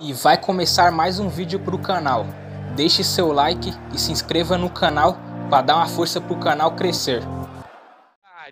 E vai começar mais um vídeo para o canal. Deixe seu like e se inscreva no canal para dar uma força para o canal crescer.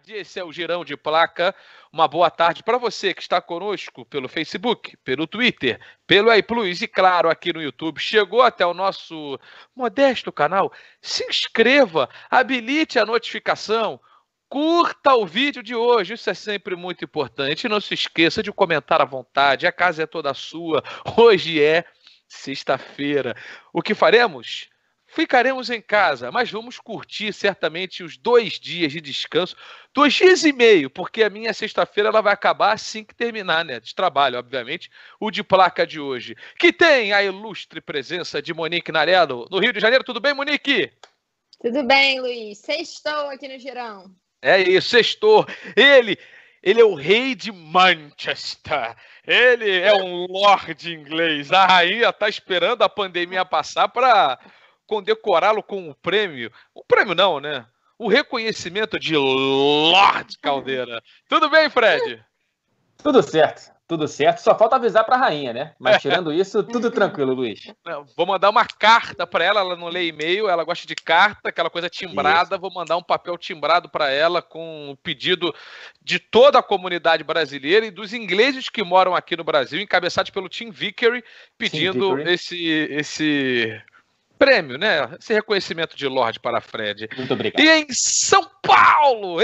Esse é o Girão de Placa. Uma boa tarde para você que está conosco pelo Facebook, pelo Twitter, pelo iPlus e, claro, aqui no YouTube. Chegou até o nosso modesto canal? Se inscreva, habilite a notificação, curta o vídeo de hoje. Isso é sempre muito importante. Não se esqueça de comentar à vontade. A casa é toda sua. Hoje é sexta-feira. O que faremos? Ficaremos em casa, mas vamos curtir certamente os 2 dias de descanso, 2 dias e meio, porque a minha sexta-feira ela vai acabar assim que terminar, né? De trabalho, obviamente, o de placa de hoje, que tem a ilustre presença de Monique Narello, no Rio de Janeiro. Tudo bem, Monique? Tudo bem, Luiz. Sextou aqui no Girão. É isso, sextou. Ele é o rei de Manchester. Ele é um lord inglês. A rainha está esperando a pandemia passar para condecorá-lo com o prêmio. O prêmio não, né? O reconhecimento de Lord Caldeira. Tudo bem, Fred? Tudo certo. Só falta avisar pra rainha, né? Mas tirando isso, tudo tranquilo, Luiz. Vou mandar uma carta pra ela não lê e-mail, ela gosta de carta, aquela coisa timbrada. Isso. Vou mandar um papel timbrado pra ela com o pedido de toda a comunidade brasileira e dos ingleses que moram aqui no Brasil, encabeçados pelo Tim Vickery, pedindo esse prêmio, né? Esse reconhecimento de Lorde para Fred. Muito obrigado. E em São Paulo,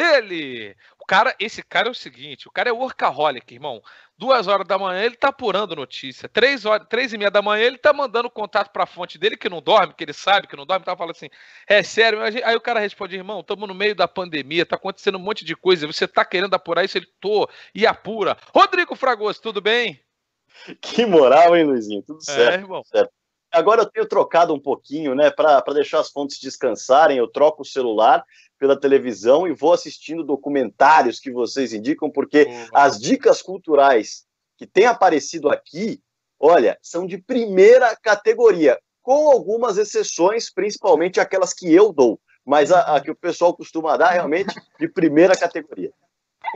esse cara é o seguinte, o cara é workaholic, irmão. 2 horas da manhã ele tá apurando notícia. 3h30 da manhã ele tá mandando contato pra fonte dele que não dorme, que ele sabe que não dorme, tá falando assim, é sério? Aí o cara responde, irmão, estamos no meio da pandemia, tá acontecendo um monte de coisa, você tá querendo apurar isso? Ele, e apura. Rodrigo Fragoso, tudo bem? Que moral, hein, Luizinho? Tudo certo, irmão. Certo. Agora eu tenho trocado um pouquinho, né, para deixar as fontes descansarem, eu troco o celular pela televisão e vou assistindo documentários que vocês indicam, porque as dicas culturais que têm aparecido aqui, olha, são de primeira categoria, com algumas exceções, principalmente aquelas que eu dou, mas a que o pessoal costuma dar realmente de primeira categoria.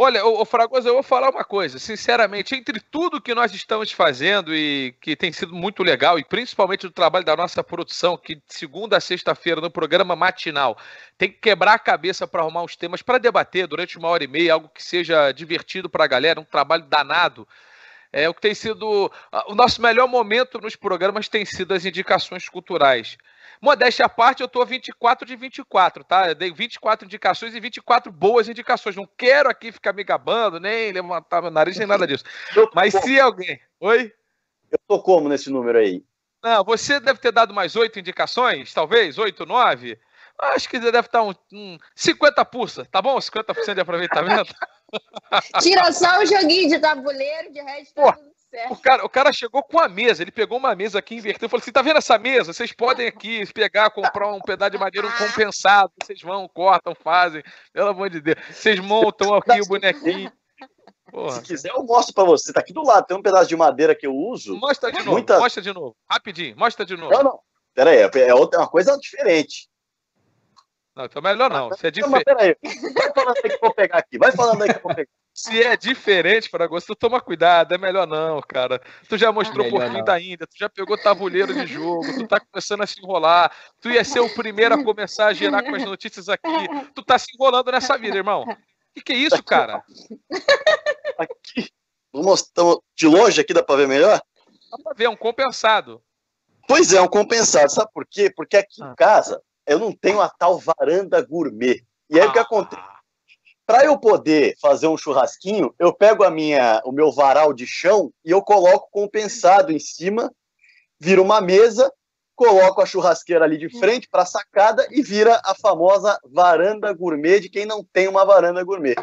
Olha, Fragoso, eu vou falar uma coisa, sinceramente, entre tudo que nós estamos fazendo e que tem sido muito legal, e principalmente o trabalho da nossa produção, que de segunda a sexta-feira no programa matinal tem que quebrar a cabeça para arrumar uns temas para debater durante 1h30, algo que seja divertido para a galera, um trabalho danado. O que tem sido o nosso melhor momento nos programas tem sido as indicações culturais. Modéstia à parte, eu tô 24 de 24, tá? Eu dei 24 indicações e 24 boas indicações. Não quero aqui ficar me gabando, nem levantar meu nariz, nem nada disso. Mas se alguém... Oi? Eu tô como nesse número aí? Não, você deve ter dado mais 8 indicações, talvez, 8, 9. Acho que deve estar 50 pulsa, tá bom? 50% de aproveitamento. Tira só o joguinho de tabuleiro, de resto tá tudo certo. O cara chegou com a mesa, ele pegou uma mesa aqui, inverteu, falou assim, tá vendo essa mesa? Vocês podem aqui pegar, comprar um pedaço de madeira, um compensado, vocês vão, cortam, fazem, pelo amor de Deus. Vocês montam aqui o bonequinho. Porra. Se quiser, eu mostro pra você. Tá aqui do lado, tem um pedaço de madeira que eu uso. Mostra de novo, rapidinho, mostra de novo. Não. Pera aí, é uma coisa diferente. Não, então melhor não. Se é diferente. Pera aí. Vai falando aí que eu vou pegar aqui. Se é diferente, Fragoso, tu toma cuidado, é melhor não, cara. Tu já mostrou porquinho da Índia, tu já pegou tabuleiro de jogo, tu tá começando a se enrolar, tu ia ser o primeiro a começar a girar com as notícias aqui, tu tá se enrolando nessa vida, irmão. Que é isso, cara? Aqui. Vamos mostrar de longe aqui, dá pra ver melhor? Dá pra ver, é um compensado. Pois é um compensado. Sabe por quê? Porque aqui em casa eu não tenho a tal varanda gourmet. E aí o que acontece? Para eu poder fazer um churrasquinho, eu pego o meu varal de chão e eu coloco compensado em cima, vira uma mesa, coloco a churrasqueira ali de frente para a sacada e vira a famosa varanda gourmet de quem não tem uma varanda gourmet.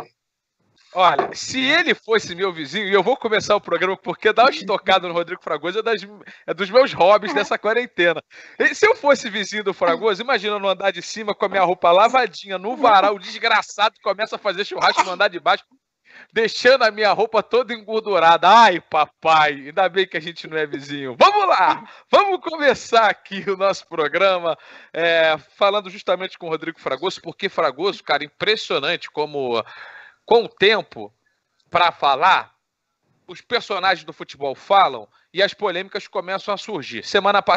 Olha, se ele fosse meu vizinho, e eu vou começar o programa porque dar uma estocada no Rodrigo Fragoso é dos meus hobbies dessa quarentena. E se eu fosse vizinho do Fragoso, imagina no andar de cima com a minha roupa lavadinha, no varal, o desgraçado começa a fazer churrasco no andar de baixo, deixando a minha roupa toda engordurada. Ai, papai, ainda bem que a gente não é vizinho. Vamos lá, vamos começar aqui o nosso programa, falando justamente com o Rodrigo Fragoso, porque Fragoso, cara, impressionante como... Com o tempo para falar, os personagens do futebol falam e as polêmicas começam a surgir.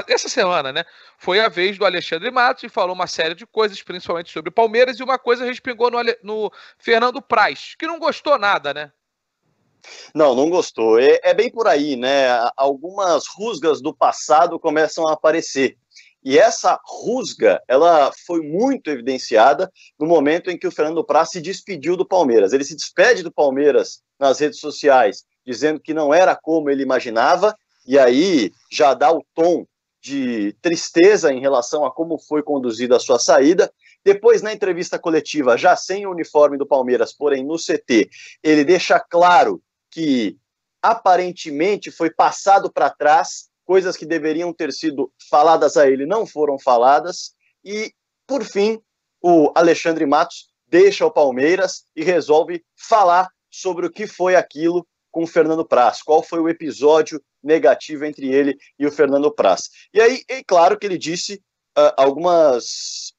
Essa semana, né, foi a vez do Alexandre Matos e falou uma série de coisas, principalmente sobre o Palmeiras, e uma coisa respingou no Fernando Praz, que não gostou nada, né? Não gostou. É bem por aí, né? Algumas rusgas do passado começam a aparecer. E essa rusga, ela foi muito evidenciada no momento em que o Fernando Praz se despediu do Palmeiras. Ele se despede do Palmeiras nas redes sociais, dizendo que não era como ele imaginava, e aí já dá o tom de tristeza em relação a como foi conduzida a sua saída. Depois, na entrevista coletiva, já sem o uniforme do Palmeiras, porém no CT, ele deixa claro que aparentemente foi passado para trás, coisas que deveriam ter sido faladas a ele não foram faladas, e, por fim, o Alexandre Matos deixa o Palmeiras e resolve falar sobre o que foi aquilo com o Fernando Praz, qual foi o episódio negativo entre ele e o Fernando Praz. E aí, é claro que ele disse algumas,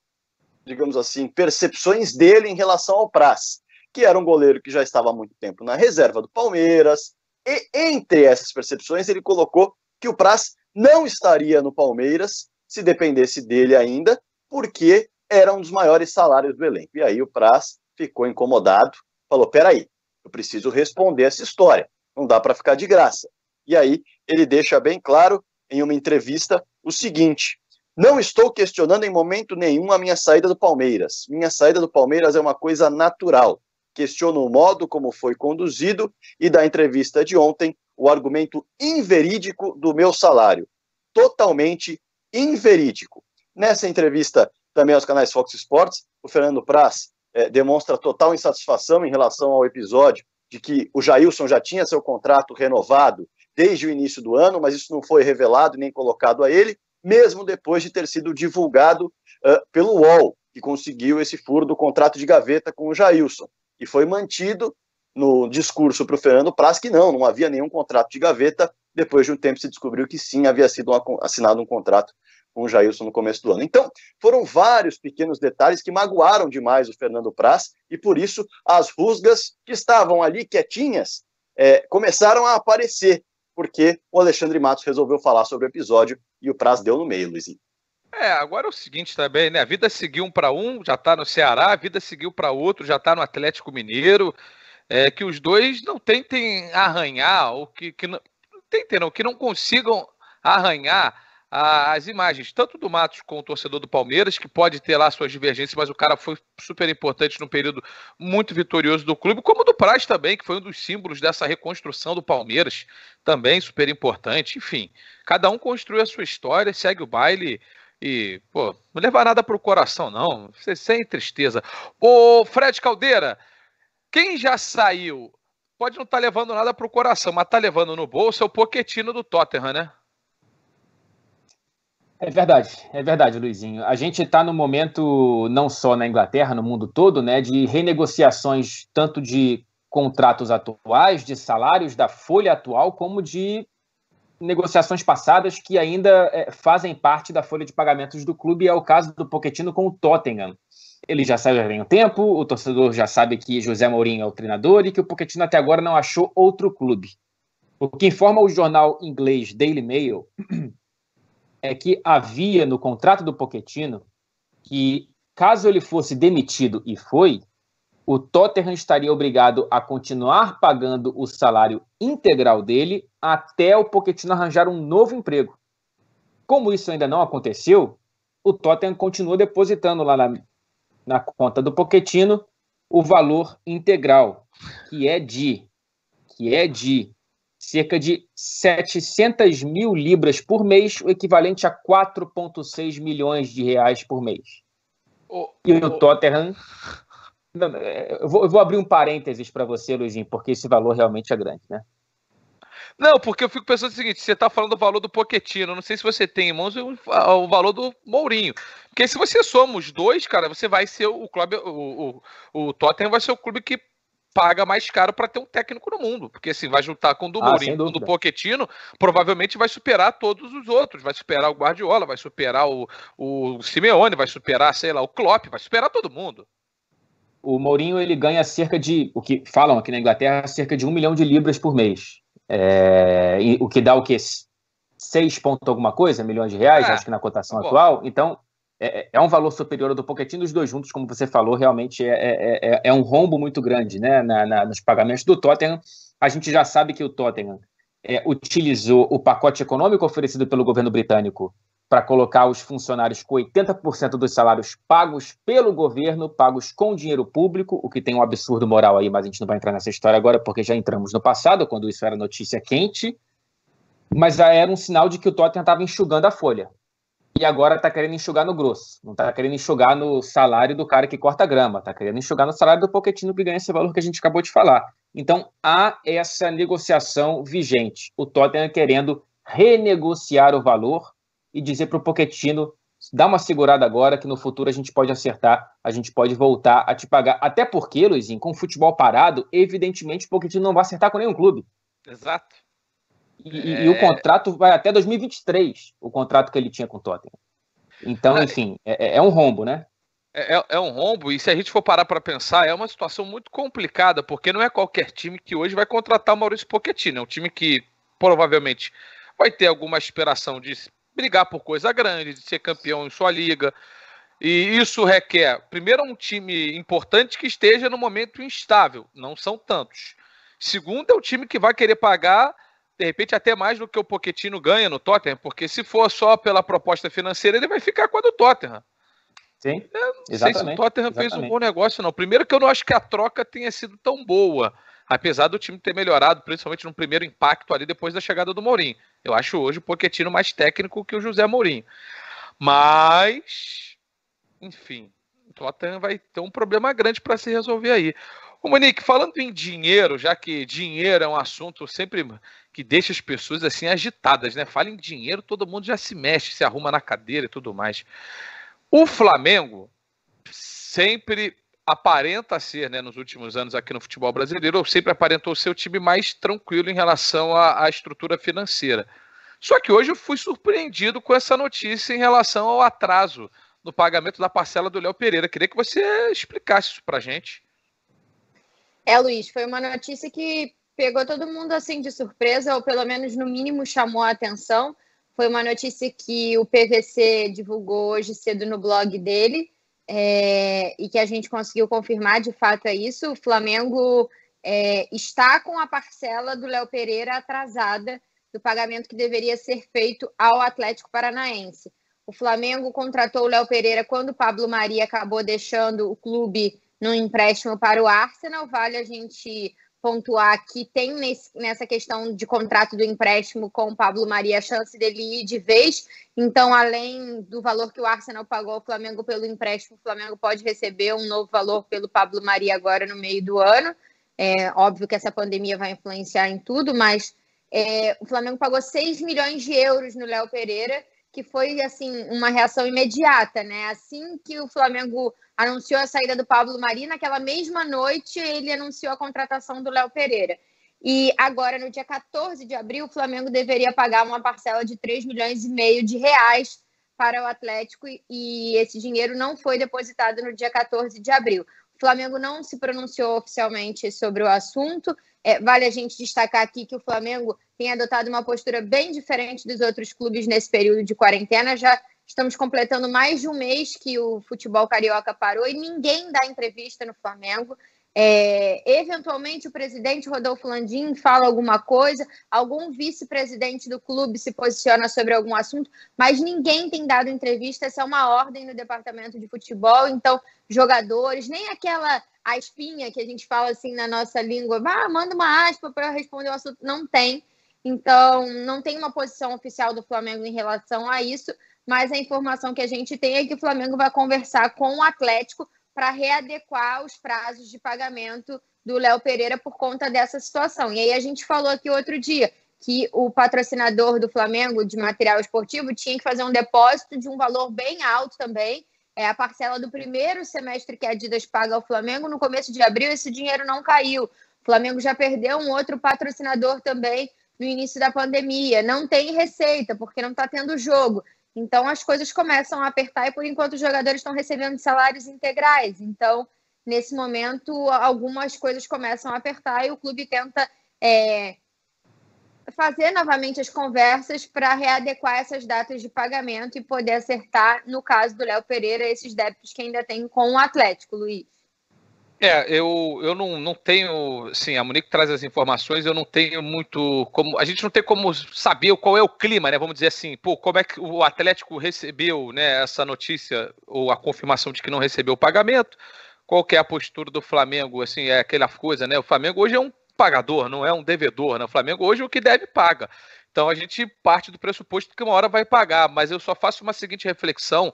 digamos assim, percepções dele em relação ao Praz, que era um goleiro que já estava há muito tempo na reserva do Palmeiras, e entre essas percepções ele colocou que o Praz não estaria no Palmeiras se dependesse dele ainda, porque era um dos maiores salários do elenco. E aí o Praz ficou incomodado, falou, peraí, eu preciso responder essa história, não dá para ficar de graça. E aí ele deixa bem claro em uma entrevista o seguinte: não estou questionando em momento nenhum a minha saída do Palmeiras. Minha saída do Palmeiras é uma coisa natural. Questiono o modo como foi conduzido e da entrevista de ontem, o argumento inverídico do meu salário. Totalmente inverídico. Nessa entrevista também aos canais Fox Sports, o Fernando Praz demonstra total insatisfação em relação ao episódio de que o Jailson já tinha seu contrato renovado desde o início do ano, mas isso não foi revelado nem colocado a ele, mesmo depois de ter sido divulgado pelo UOL, que conseguiu esse furo do contrato de gaveta com o Jailson. E foi mantido no discurso para o Fernando Praz que não havia nenhum contrato de gaveta. Depois de um tempo se descobriu que sim, havia sido assinado um contrato com o Jailson no começo do ano. Então, foram vários pequenos detalhes que magoaram demais o Fernando Praz, e por isso as rusgas que estavam ali quietinhas começaram a aparecer, porque o Alexandre Matos resolveu falar sobre o episódio e o Praz deu no meio, Luizinho. Agora é o seguinte também, né? A vida seguiu um para um, já tá no Ceará, a vida seguiu para outro, já tá no Atlético Mineiro. Que os dois não tentem arranhar, ou que não consigam arranhar as imagens, tanto do Matos com o torcedor do Palmeiras, que pode ter lá suas divergências, mas o cara foi super importante num período muito vitorioso do clube, como do Praz também, que foi um dos símbolos dessa reconstrução do Palmeiras, também super importante. Enfim, cada um construiu a sua história, segue o baile e, pô, não levar nada pro coração, não, sem tristeza. Ô, Fred Caldeira, quem já saiu, pode não estar levando nada pro coração, mas tá levando no bolso é o Pochettino do Tottenham, né? É verdade, Luizinho. A gente está no momento, não só na Inglaterra, no mundo todo, né, de renegociações tanto de contratos atuais, de salários da folha atual, como de negociações passadas que ainda fazem parte da folha de pagamentos do clube, e é o caso do Pochettino com o Tottenham. Ele já saiu há um tempo, o torcedor já sabe que José Mourinho é o treinador e que o Pochettino até agora não achou outro clube. O que informa o jornal inglês Daily Mail é que havia no contrato do Pochettino que, caso ele fosse demitido, e foi, o Tottenham estaria obrigado a continuar pagando o salário integral dele até o Pochettino arranjar um novo emprego. Como isso ainda não aconteceu, o Tottenham continua depositando lá na conta do Pochettino o valor integral, que é de cerca de 700 mil libras por mês, o equivalente a 4,6 milhões de reais por mês. E o Tottenham... Eu vou abrir um parênteses para você, Luizinho, porque esse valor realmente é grande, né? Não, porque eu fico pensando o seguinte, você está falando do valor do Pochettino, não sei se você tem em mãos o valor do Mourinho. Porque se você soma os dois, cara, você vai ser o clube, o Tottenham vai ser o clube que paga mais caro para ter um técnico no mundo, porque assim, vai juntar com o do Mourinho, com o do Pochettino, provavelmente vai superar todos os outros, vai superar o Guardiola, vai superar o Simeone, vai superar, sei lá, o Klopp, vai superar todo mundo. O Mourinho, ele ganha cerca de, o que falam aqui na Inglaterra, cerca de 1 milhão de libras por mês. O que dá o quê? 6 ponto alguma coisa, milhões de reais, acho que na cotação atual. Então, é um valor superior ao do Pochettino, os dois juntos, como você falou, realmente é um rombo muito grande, né, nos pagamentos do Tottenham. A gente já sabe que o Tottenham utilizou o pacote econômico oferecido pelo governo britânico para colocar os funcionários com 80% dos salários pagos pelo governo, pagos com dinheiro público, o que tem um absurdo moral aí, mas a gente não vai entrar nessa história agora, porque já entramos no passado, quando isso era notícia quente, mas já era um sinal de que o Tottenham estava enxugando a folha. E agora está querendo enxugar no grosso. Não está querendo enxugar no salário do cara que corta grama. Está querendo enxugar no salário do Pochettino, que ganha esse valor que a gente acabou de falar. Então, há essa negociação vigente. O Tottenham querendo renegociar o valor e dizer para o Pochettino, dá uma segurada agora, que no futuro a gente pode acertar, a gente pode voltar a te pagar. Até porque, Luizinho, com o futebol parado, evidentemente o Pochettino não vai acertar com nenhum clube. Exato. E o contrato vai até 2023, o contrato que ele tinha com o Tottenham. Então, enfim, é um rombo, né? É um rombo, e se a gente for parar para pensar, é uma situação muito complicada, porque não é qualquer time que hoje vai contratar o Maurício Pochettino. É um time que provavelmente vai ter alguma aspiração de brigar por coisa grande, de ser campeão em sua liga. E isso requer, primeiro, um time importante que esteja no momento instável. Não são tantos. Segundo, é o time que vai querer pagar, de repente, até mais do que o Pochettino ganha no Tottenham, porque se for só pela proposta financeira, ele vai ficar com a do Tottenham. Sim, exatamente. Não sei se o Tottenham fez um bom negócio, não. Primeiro que eu não acho que a troca tenha sido tão boa, apesar do time ter melhorado, principalmente no primeiro impacto ali depois da chegada do Mourinho. Eu acho hoje o Pochettino mais técnico que o José Mourinho. Mas, enfim, o Tottenham vai ter um problema grande para se resolver aí. Ô, Monique, falando em dinheiro, já que dinheiro é um assunto sempre que deixa as pessoas assim agitadas, né? Fala em dinheiro, todo mundo já se mexe, se arruma na cadeira e tudo mais. O Flamengo sempre aparenta ser, né, nos últimos anos aqui no futebol brasileiro, sempre aparentou ser o time mais tranquilo em relação à estrutura financeira. Só que hoje eu fui surpreendido com essa notícia em relação ao atraso no pagamento da parcela do Léo Pereira. Queria que você explicasse isso pra gente. Luiz, foi uma notícia que pegou todo mundo assim de surpresa, ou pelo menos no mínimo chamou a atenção. Foi uma notícia que o PVC divulgou hoje cedo no blog dele, e que a gente conseguiu confirmar, de fato é isso. O Flamengo está com a parcela do Léo Pereira atrasada do pagamento que deveria ser feito ao Atlético Paranaense. O Flamengo contratou o Léo Pereira quando o Pablo Mari acabou deixando o clube num empréstimo para o Arsenal. Vale a gente pontuar que tem nessa questão de contrato do empréstimo com o Pablo Mari a chance dele ir de vez. Então, além do valor que o Arsenal pagou ao Flamengo pelo empréstimo, o Flamengo pode receber um novo valor pelo Pablo Mari agora no meio do ano. É óbvio que essa pandemia vai influenciar em tudo, mas o Flamengo pagou 6 milhões de euros no Léo Pereira, que foi assim uma reação imediata, né? Assim que o Flamengo anunciou a saída do Pablo Mari, naquela mesma noite ele anunciou a contratação do Léo Pereira. E agora, no dia 14 de abril, o Flamengo deveria pagar uma parcela de 3 milhões e meio de reais para o Atlético, e esse dinheiro não foi depositado no dia 14 de abril. O Flamengo não se pronunciou oficialmente sobre o assunto. Vale a gente destacar aqui que o Flamengo tem adotado uma postura bem diferente dos outros clubes nesse período de quarentena. Já estamos completando mais de um mês que o futebol carioca parou e ninguém dá entrevista no Flamengo. Eventualmente o presidente Rodolfo Landim fala alguma coisa, algum vice-presidente do clube se posiciona sobre algum assunto, mas ninguém tem dado entrevista. Essa é uma ordem no departamento de futebol. Então, jogadores, nem aquela aspinha que a gente fala assim na nossa língua, manda uma aspa para eu responder o assunto, não tem. Então, não tem uma posição oficial do Flamengo em relação a isso, mas a informação que a gente tem é que o Flamengo vai conversar com o Atlético para readequar os prazos de pagamento do Léo Pereira por conta dessa situação. E aí a gente falou aqui outro dia que o patrocinador do Flamengo de material esportivo tinha que fazer um depósito de um valor bem alto também. A parcela do primeiro semestre que a Adidas paga ao Flamengo, no começo de abril, esse dinheiro não caiu. O Flamengo já perdeu um outro patrocinador também no início da pandemia. Não tem receita, porque não está tendo jogo. Então, as coisas começam a apertar e, por enquanto, os jogadores estão recebendo salários integrais. Então, nesse momento, algumas coisas começam a apertar e o clube tenta fazer novamente as conversas para readequar essas datas de pagamento e poder acertar, no caso do Léo Pereira, esses débitos que ainda tem com o Atlético, Luiz. Eu não tenho, sim, a Monique traz as informações, eu não tenho muito como, a gente não tem como saber qual é o clima, né, vamos dizer assim, como é que o Atlético recebeu, né, essa notícia, ou a confirmação de que não recebeu o pagamento, qual que é a postura do Flamengo, assim, é aquela coisa, né, o Flamengo hoje é um pagador, não é um devedor, né, o Flamengo hoje o que deve paga, então a gente parte do pressuposto que uma hora vai pagar, mas eu só faço uma seguinte reflexão,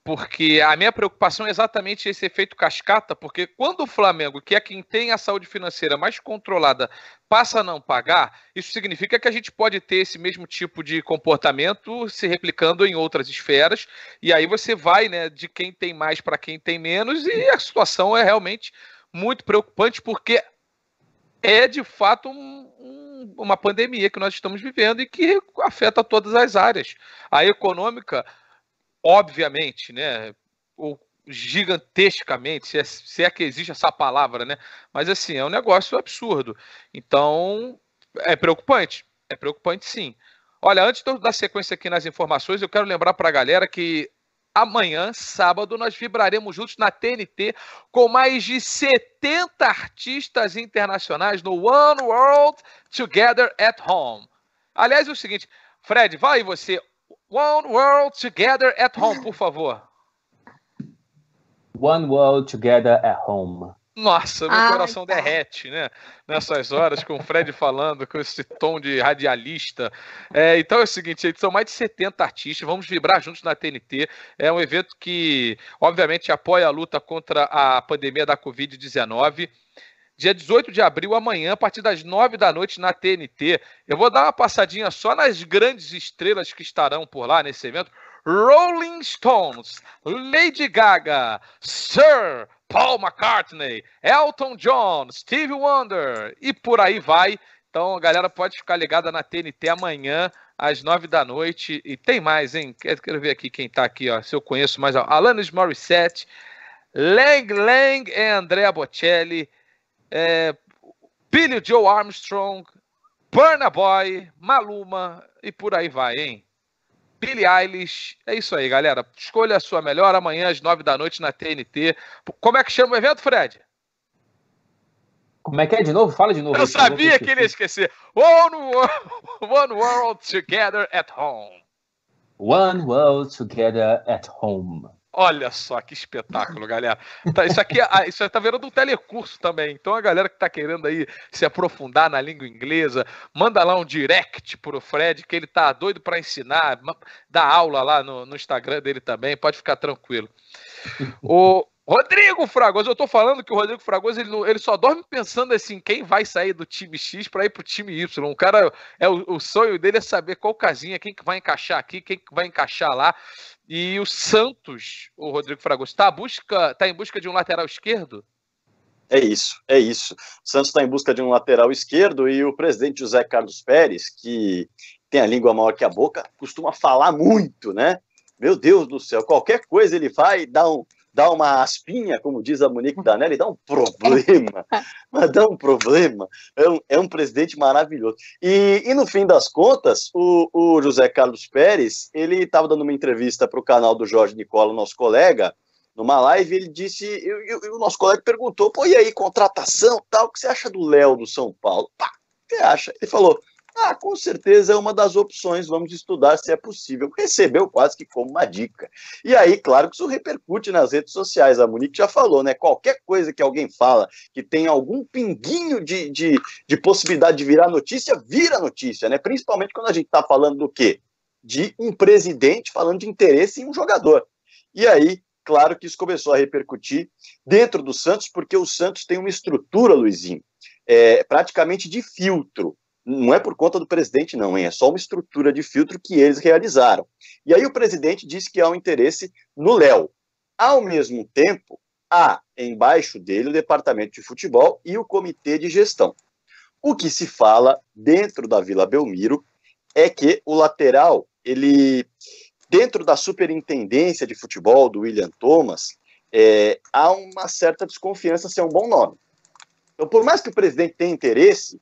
porque a minha preocupação é exatamente esse efeito cascata, porque quando o Flamengo, que é quem tem a saúde financeira mais controlada, passa a não pagar, isso significa que a gente pode ter esse mesmo tipo de comportamento se replicando em outras esferas, e aí você vai, né, de quem tem mais para quem tem menos, e a situação é realmente muito preocupante, porque é de fato uma pandemia que nós estamos vivendo e que afeta todas as áreas. A econômica, obviamente, né, ou gigantescamente, se é que existe essa palavra, né, mas assim, é um negócio absurdo, então é preocupante sim. Olha, antes de eu dar sequência aqui nas informações, eu quero lembrar para a galera que amanhã, sábado, nós vibraremos juntos na TNT com mais de 70 artistas internacionais no One World Together at Home. Aliás, é o seguinte, Fred, vai você, One World Together at Home, por favor. One World Together at Home. Nossa, meu coração derrete, né? Nessas horas, com o Fred falando, com esse tom de radialista. Então é o seguinte, são mais de 70 artistas, vamos vibrar juntos na TNT. É um evento que, obviamente, apoia a luta contra a pandemia da Covid-19. Dia 18 de abril, amanhã, a partir das 9 da noite na TNT. Eu vou dar uma passadinha só nas grandes estrelas que estarão por lá nesse evento. Rolling Stones, Lady Gaga, Sir Paul McCartney, Elton John, Stevie Wonder e por aí vai. Então a galera pode ficar ligada na TNT amanhã às 9 da noite. E tem mais, hein? Quero ver aqui quem tá aqui, ó, se eu conheço mais. Alanis Morissette, Lang Lang e Andrea Bocelli, Billy Joe Armstrong, Burna Boy, Maluma e por aí vai, hein? Billie Eilish, é isso aí, galera. Escolha a sua melhor amanhã às 9 da noite na TNT. Como é que chama o evento, Fred? Como é que é de novo? Fala de novo. Eu sabia que ele ia esquecer. One World Together at Home. One World Together at Home. Olha só que espetáculo, galera. Isso tá virando um telecurso também. Então a galera que tá querendo aí se aprofundar na língua inglesa, manda lá um direct pro Fred, que ele tá doido para ensinar, dá aula lá no Instagram dele também, pode ficar tranquilo. O Rodrigo Fragoso, eu tô falando que o Rodrigo Fragoso, ele só dorme pensando assim, quem vai sair do time X para ir pro time Y. O cara, o sonho dele é saber qual casinha, quem que vai encaixar aqui, quem que vai encaixar lá. E o Santos, o Rodrigo Fragoso, tá em busca de um lateral esquerdo? É isso. O Santos está em busca de um lateral esquerdo e o presidente José Carlos Pérez, que tem a língua maior que a boca, costuma falar muito, né? Meu Deus do céu, qualquer coisa ele vai dá uma aspinha, como diz a Monique Danelli, dá um problema, mas dá um problema, é um presidente maravilhoso. E no fim das contas, o José Carlos Pérez, ele estava dando uma entrevista para o canal do Jorge Nicola, nosso colega, numa live, ele disse, o nosso colega perguntou, pô, e aí, contratação, tal, o que você acha do Léo do São Paulo? Pá, o que você acha? Ele falou, com certeza é uma das opções, vamos estudar se é possível. Recebeu quase que como uma dica. E aí, claro que isso repercute nas redes sociais, a Monique já falou, né? Qualquer coisa que alguém fala que tem algum pinguinho de possibilidade de virar notícia, vira notícia, né? Principalmente quando a gente está falando do quê? De um presidente falando de interesse em um jogador. E aí, claro que isso começou a repercutir dentro do Santos, porque o Santos tem uma estrutura, Luizinho, praticamente de filtro. Não é por conta do presidente, não, hein? É só uma estrutura de filtro que eles realizaram. E aí o presidente disse que há um interesse no Léo. Ao mesmo tempo, há embaixo dele o departamento de futebol e o comitê de gestão. O que se fala dentro da Vila Belmiro é que o lateral, ele, dentro da superintendência de futebol do William Thomas, há uma certa desconfiança se é um bom nome. Então, por mais que o presidente tenha interesse,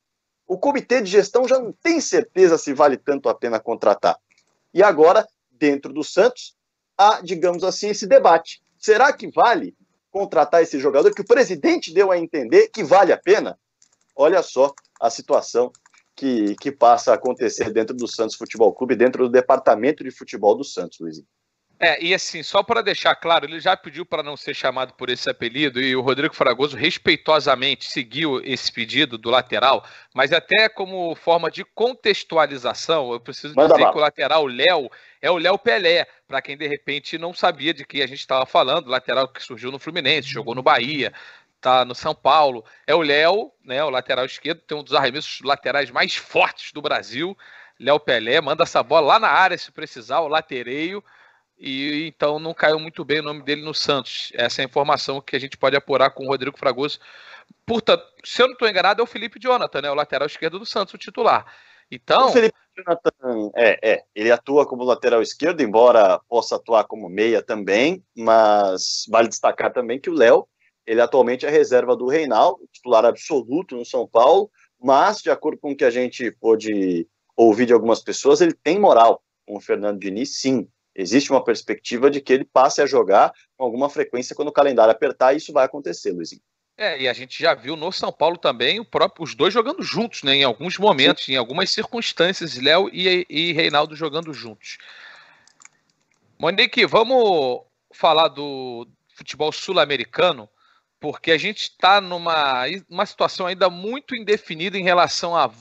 o comitê de gestão já não tem certeza se vale tanto a pena contratar. E agora, dentro do Santos, há, digamos assim, esse debate. Será que vale contratar esse jogador que o presidente deu a entender que vale a pena? Olha só a situação que passa a acontecer dentro do Santos Futebol Clube, dentro do departamento de futebol do Santos, Luizinho. E assim, só para deixar claro, ele já pediu para não ser chamado por esse apelido e o Rodrigo Fragoso respeitosamente seguiu esse pedido do lateral, mas até como forma de contextualização, eu preciso dizer que o lateral Léo é o Léo Pelé, para quem de repente não sabia de que a gente estava falando, lateral que surgiu no Fluminense, jogou no Bahia, tá no São Paulo. É o Léo, né, o lateral esquerdo, tem um dos arremessos laterais mais fortes do Brasil, Léo Pelé, manda essa bola lá na área se precisar, o latereio. E então não caiu muito bem o nome dele no Santos. Essa é a informação que a gente pode apurar com o Rodrigo Fragoso. Portanto, se eu não estou enganado, é o Felipe Jonathan, né? O lateral esquerdo do Santos, o titular. Então, o Felipe Jonathan, ele atua como lateral esquerdo, embora possa atuar como meia também, mas vale destacar também que o Léo, ele atualmente é reserva do Reinaldo, titular absoluto no São Paulo, mas, de acordo com o que a gente pôde ouvir de algumas pessoas, ele tem moral com o Fernando Diniz, sim. Existe uma perspectiva de que ele passe a jogar com alguma frequência quando o calendário apertar, e isso vai acontecer, Luizinho. E a gente já viu no São Paulo também os dois jogando juntos, né? Em alguns momentos, em algumas circunstâncias, Léo e Reinaldo jogando juntos. Monique, vamos falar do futebol sul-americano, porque a gente está numa situação ainda muito indefinida em relação a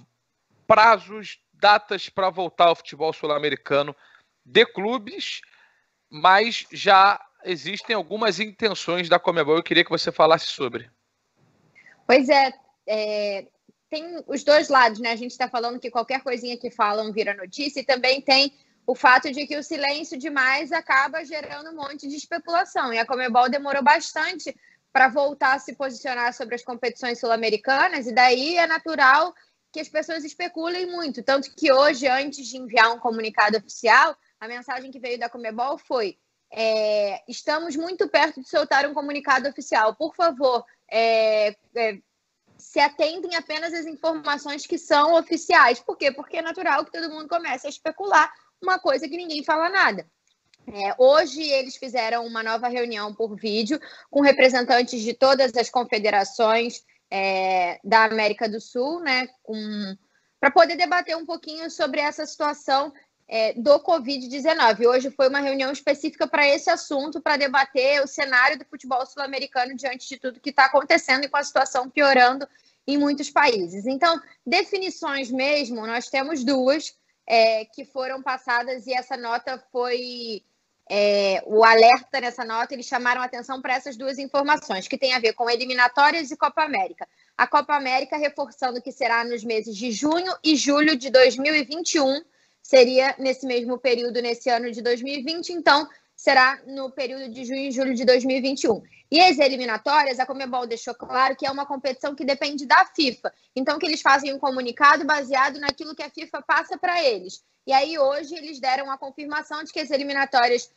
prazos, datas para voltar ao futebol sul-americano de clubes, mas já existem algumas intenções da Conmebol. Eu queria que você falasse sobre. Pois tem os dois lados, né? A gente está falando que qualquer coisinha que falam vira notícia, e também tem o fato de que o silêncio demais acaba gerando um monte de especulação. E a Conmebol demorou bastante para voltar a se posicionar sobre as competições sul-americanas, e daí é natural que as pessoas especulem muito. Tanto que hoje, antes de enviar um comunicado oficial, a mensagem que veio da Conmebol foi: estamos muito perto de soltar um comunicado oficial. Por favor, se atentem apenas às informações que são oficiais. Por quê? Porque é natural que todo mundo comece a especular uma coisa que ninguém fala nada. Hoje eles fizeram uma nova reunião por vídeo com representantes de todas as confederações da América do Sul, né, para poder debater um pouquinho sobre essa situação do Covid-19. Hoje foi uma reunião específica para esse assunto, para debater o cenário do futebol sul-americano diante de tudo que está acontecendo e com a situação piorando em muitos países. Então, definições mesmo, nós temos duas que foram passadas, e essa nota foi... o alerta nessa nota, eles chamaram atenção para essas duas informações, que tem a ver com eliminatórias e Copa América. A Copa América reforçando que será nos meses de junho e julho de 2021, seria nesse mesmo período, nesse ano de 2020, então será no período de junho e julho de 2021. E as eliminatórias, a Conmebol deixou claro que é uma competição que depende da FIFA, então que eles fazem um comunicado baseado naquilo que a FIFA passa para eles. E aí hoje eles deram a confirmação de que as eliminatórias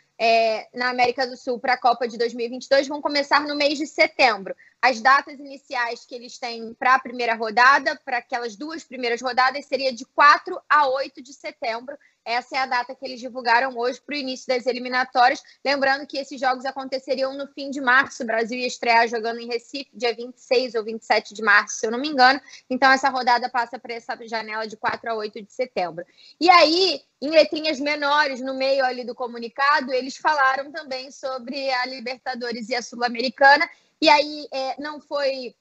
na América do Sul para a Copa de 2022 vão começar no mês de setembro. As datas iniciais que eles têm para a primeira rodada, para aquelas duas primeiras rodadas, seria de 4 a 8 de setembro. Essa é a data que eles divulgaram hoje para o início das eliminatórias. Lembrando que esses jogos aconteceriam no fim de março. O Brasil ia estrear jogando em Recife, dia 26 ou 27 de março, se eu não me engano. Então, essa rodada passa para essa janela de 4 a 8 de setembro. E aí, em letrinhas menores, no meio ali do comunicado, eles falaram também sobre a Libertadores e a Sul-Americana. E aí, não foi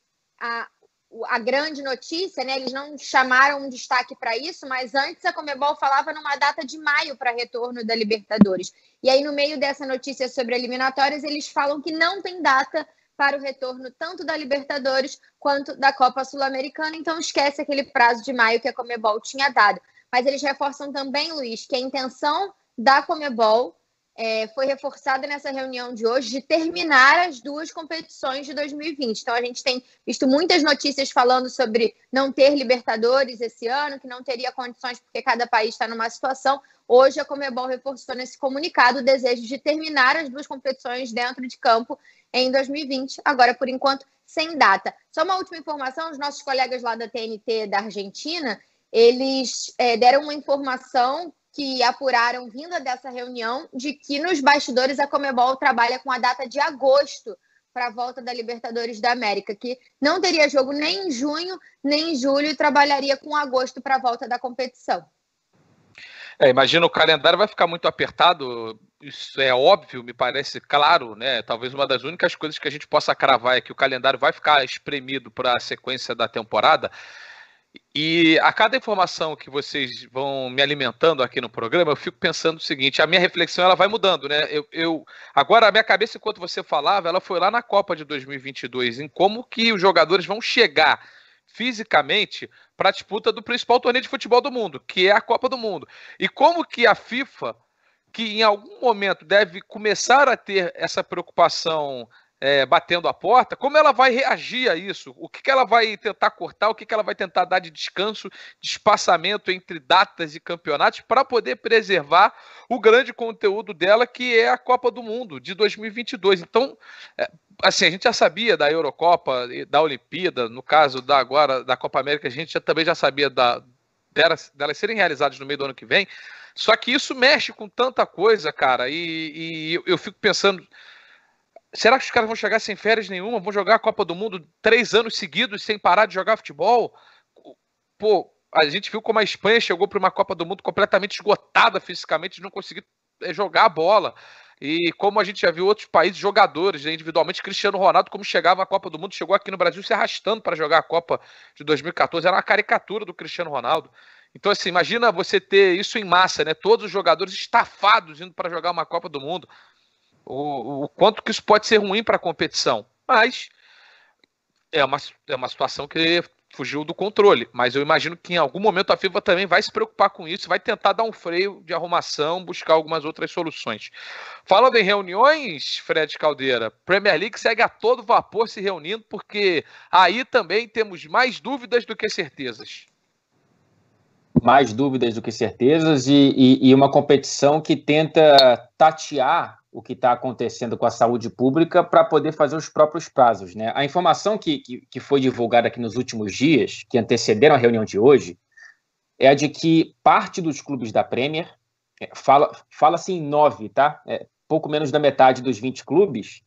a grande notícia, né? Eles não chamaram um destaque para isso, mas antes a Conmebol falava numa data de maio para retorno da Libertadores. E aí, no meio dessa notícia sobre eliminatórias, eles falam que não tem data para o retorno tanto da Libertadores quanto da Copa Sul-Americana, então esquece aquele prazo de maio que a Conmebol tinha dado. Mas eles reforçam também, Luiz, que a intenção da Conmebol foi reforçada nessa reunião de hoje de terminar as duas competições de 2020. Então, a gente tem visto muitas notícias falando sobre não ter Libertadores esse ano, que não teria condições porque cada país está numa situação. Hoje, a Conmebol reforçou nesse comunicado o desejo de terminar as duas competições dentro de campo em 2020, agora, por enquanto, sem data. Só uma última informação, os nossos colegas lá da TNT da Argentina, eles deram uma informação que apuraram, vinda dessa reunião, de que nos bastidores a Conmebol trabalha com a data de agosto para a volta da Libertadores da América, que não teria jogo nem em junho, nem em julho, e trabalharia com agosto para a volta da competição. Imagina, o calendário vai ficar muito apertado, isso é óbvio, me parece claro, né? Talvez uma das únicas coisas que a gente possa cravar é que o calendário vai ficar espremido para a sequência da temporada. E a cada informação que vocês vão me alimentando aqui no programa, eu fico pensando o seguinte, a minha reflexão ela vai mudando, né? Agora, a minha cabeça, enquanto você falava, ela foi lá na Copa de 2022, em como que os jogadores vão chegar fisicamente para a disputa do principal torneio de futebol do mundo, que é a Copa do Mundo. E como que a FIFA, que em algum momento deve começar a ter essa preocupação batendo a porta, como ela vai reagir a isso? O que ela vai tentar cortar? O que ela vai tentar dar de descanso, de espaçamento entre datas e campeonatos para poder preservar o grande conteúdo dela, que é a Copa do Mundo de 2022. Então, assim, a gente já sabia da Eurocopa, da Olimpíada, no caso agora da Copa América, a gente também já sabia delas serem realizadas no meio do ano que vem, só que isso mexe com tanta coisa, cara, e eu fico pensando, será que os caras vão chegar sem férias nenhuma? Vão jogar a Copa do Mundo 3 anos seguidos sem parar de jogar futebol? Pô, a gente viu como a Espanha chegou para uma Copa do Mundo completamente esgotada fisicamente, de não conseguir jogar a bola. E como a gente já viu outros países, jogadores, individualmente, Cristiano Ronaldo, como chegava à Copa do Mundo, chegou aqui no Brasil se arrastando para jogar a Copa de 2014. Era uma caricatura do Cristiano Ronaldo. Então, assim, imagina você ter isso em massa, né? Todos os jogadores estafados indo para jogar uma Copa do Mundo. O quanto que isso pode ser ruim para a competição. Mas é uma situação que fugiu do controle. Mas eu imagino que em algum momento a FIFA também vai se preocupar com isso, vai tentar dar um freio de arrumação, buscar algumas outras soluções. Falando em reuniões, Fred Caldeira, Premier League segue a todo vapor se reunindo, porque aí também temos mais dúvidas do que certezas. Mais dúvidas do que certezas e uma competição que tenta tatear o que está acontecendo com a saúde pública para poder fazer os próprios prazos, né? A informação que foi divulgada aqui nos últimos dias, que antecederam a reunião de hoje, é a de que parte dos clubes da Premier, fala-se em 9, tá? Pouco menos da metade dos 20 clubes,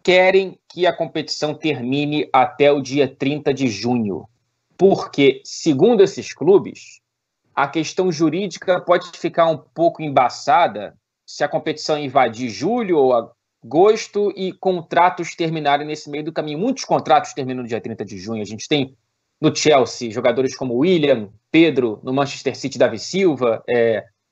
querem que a competição termine até o dia 30 de junho. Porque, segundo esses clubes, a questão jurídica pode ficar um pouco embaçada se a competição invadir julho ou agosto e contratos terminarem nesse meio do caminho. Muitos contratos terminam no dia 30 de junho. A gente tem no Chelsea jogadores como William, Pedro, no Manchester City, Davi Silva,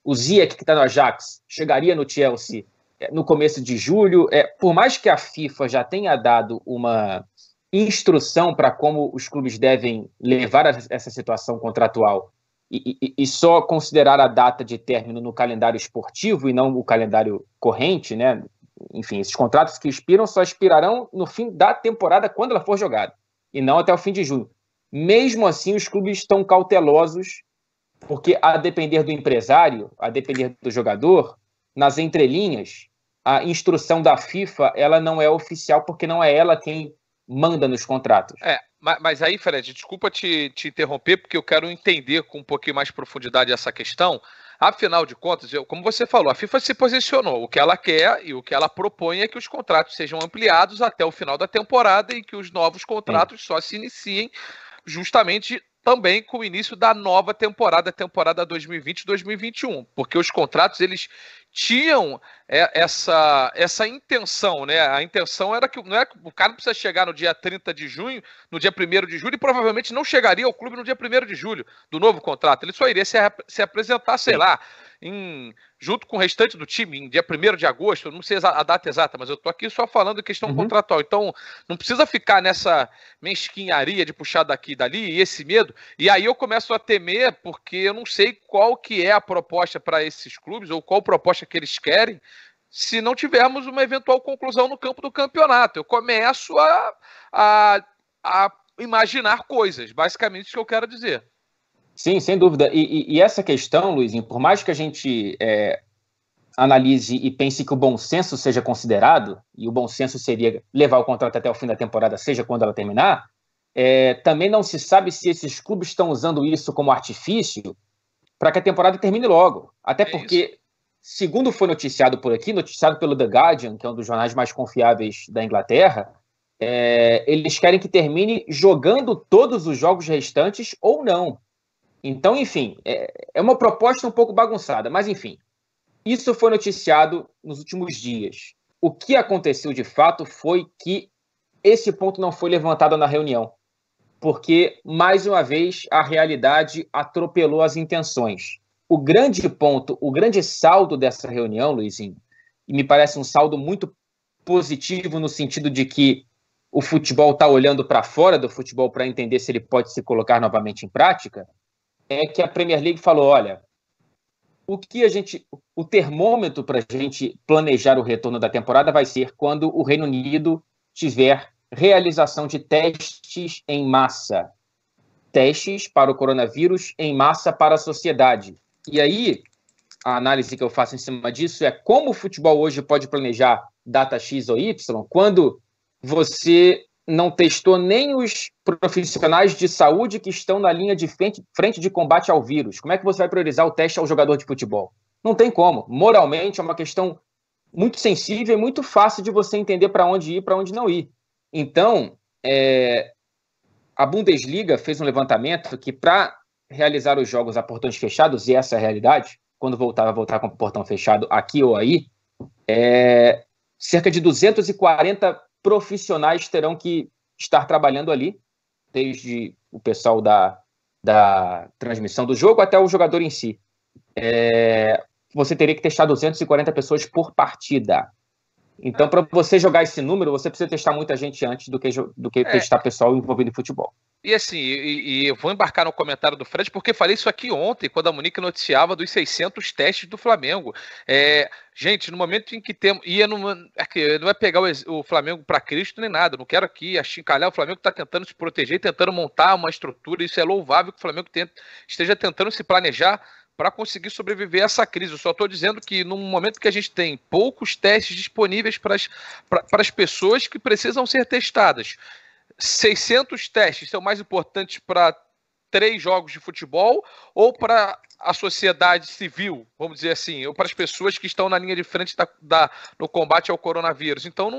o Ziyech, que está no Ajax, chegaria no Chelsea no começo de julho. Por mais que a FIFA já tenha dado uma instrução para como os clubes devem levar essa situação contratual e só considerar a data de término no calendário esportivo e não o calendário corrente, né? Enfim, esses contratos que expiram só expirarão no fim da temporada quando ela for jogada, e não até o fim de junho. Mesmo assim, os clubes estão cautelosos, porque a depender do empresário, a depender do jogador, nas entrelinhas, a instrução da FIFA ela não é oficial, porque não é ela quem manda nos contratos. Mas aí, Fred, desculpa te interromper, porque eu quero entender com um pouquinho mais de profundidade essa questão. Afinal de contas, como você falou, a FIFA se posicionou. O que ela quer e o que ela propõe é que os contratos sejam ampliados até o final da temporada e que os novos contratos só se iniciem justamente também com o início da nova temporada 2020-2021. Porque os contratos, eles tinham essa intenção, né? A intenção era que não é que o cara precisa chegar no dia 30 de junho, no dia 1º de julho, e provavelmente não chegaria ao clube no dia 1º de julho do novo contrato. Ele só iria se apresentar, sei lá, junto com o restante do time, em dia 1º de agosto, eu não sei a data exata, mas eu tô aqui só falando de questão contratual. Então, não precisa ficar nessa mesquinharia de puxar daqui e dali, e esse medo. E aí eu começo a temer, porque eu não sei qual que é a proposta para esses clubes, ou qual proposta que eles querem, se não tivermos uma eventual conclusão no campo do campeonato. Eu começo a imaginar coisas, basicamente isso que eu quero dizer. Sim, sem dúvida. E essa questão, Luizinho, por mais que a gente analise e pense que o bom senso seja considerado, e o bom senso seria levar o contrato até o fim da temporada, seja quando ela terminar, também não se sabe se esses clubes estão usando isso como artifício para que a temporada termine logo. Até porque, segundo foi noticiado por aqui, noticiado pelo The Guardian, que é um dos jornais mais confiáveis da Inglaterra, eles querem que termine jogando todos os jogos restantes ou não. Então, enfim, é uma proposta um pouco bagunçada, mas enfim, isso foi noticiado nos últimos dias. O que aconteceu de fato foi que esse ponto não foi levantado na reunião, porque, mais uma vez, a realidade atropelou as intenções. O grande ponto, o grande saldo dessa reunião, Luizinho, e me parece um saldo muito positivo no sentido de que o futebol está olhando para fora do futebol para entender se ele pode se colocar novamente em prática, é que a Premier League falou, olha, o termômetro para a gente planejar o retorno da temporada vai ser quando o Reino Unido tiver realização de testes em massa. Testes para o coronavírus em massa para a sociedade. E aí, a análise que eu faço em cima disso é como o futebol hoje pode planejar data X ou Y quando você não testou nem os profissionais de saúde que estão na linha de frente de combate ao vírus. Como é que você vai priorizar o teste ao jogador de futebol? Não tem como. Moralmente é uma questão muito sensível e muito fácil de você entender para onde ir e para onde não ir. Então, a Bundesliga fez um levantamento que para realizar os jogos a portões fechados, e essa é a realidade, quando vai voltar com o portão fechado aqui ou aí, cerca de 240 profissionais terão que estar trabalhando ali, desde o pessoal da transmissão do jogo até o jogador em si. Você teria que testar 240 pessoas por partida. Então, para você jogar esse número, você precisa testar muita gente antes do que testar pessoal envolvido em futebol. E assim, eu vou embarcar no comentário do Fred, porque falei isso aqui ontem, quando a Monique noticiava dos 600 testes do Flamengo. Gente, no momento em que temos... não vai pegar o Flamengo para Cristo nem nada, não quero aqui achincalhar, o Flamengo está tentando se proteger, tentando montar uma estrutura, isso é louvável que o Flamengo esteja tentando se planejar para conseguir sobreviver a essa crise. Eu só estou dizendo que no momento que a gente tem poucos testes disponíveis para as pessoas que precisam ser testadas, 600 testes são mais importantes para 3 jogos de futebol ou para a sociedade civil, vamos dizer assim, ou para as pessoas que estão na linha de frente no combate ao coronavírus. Então,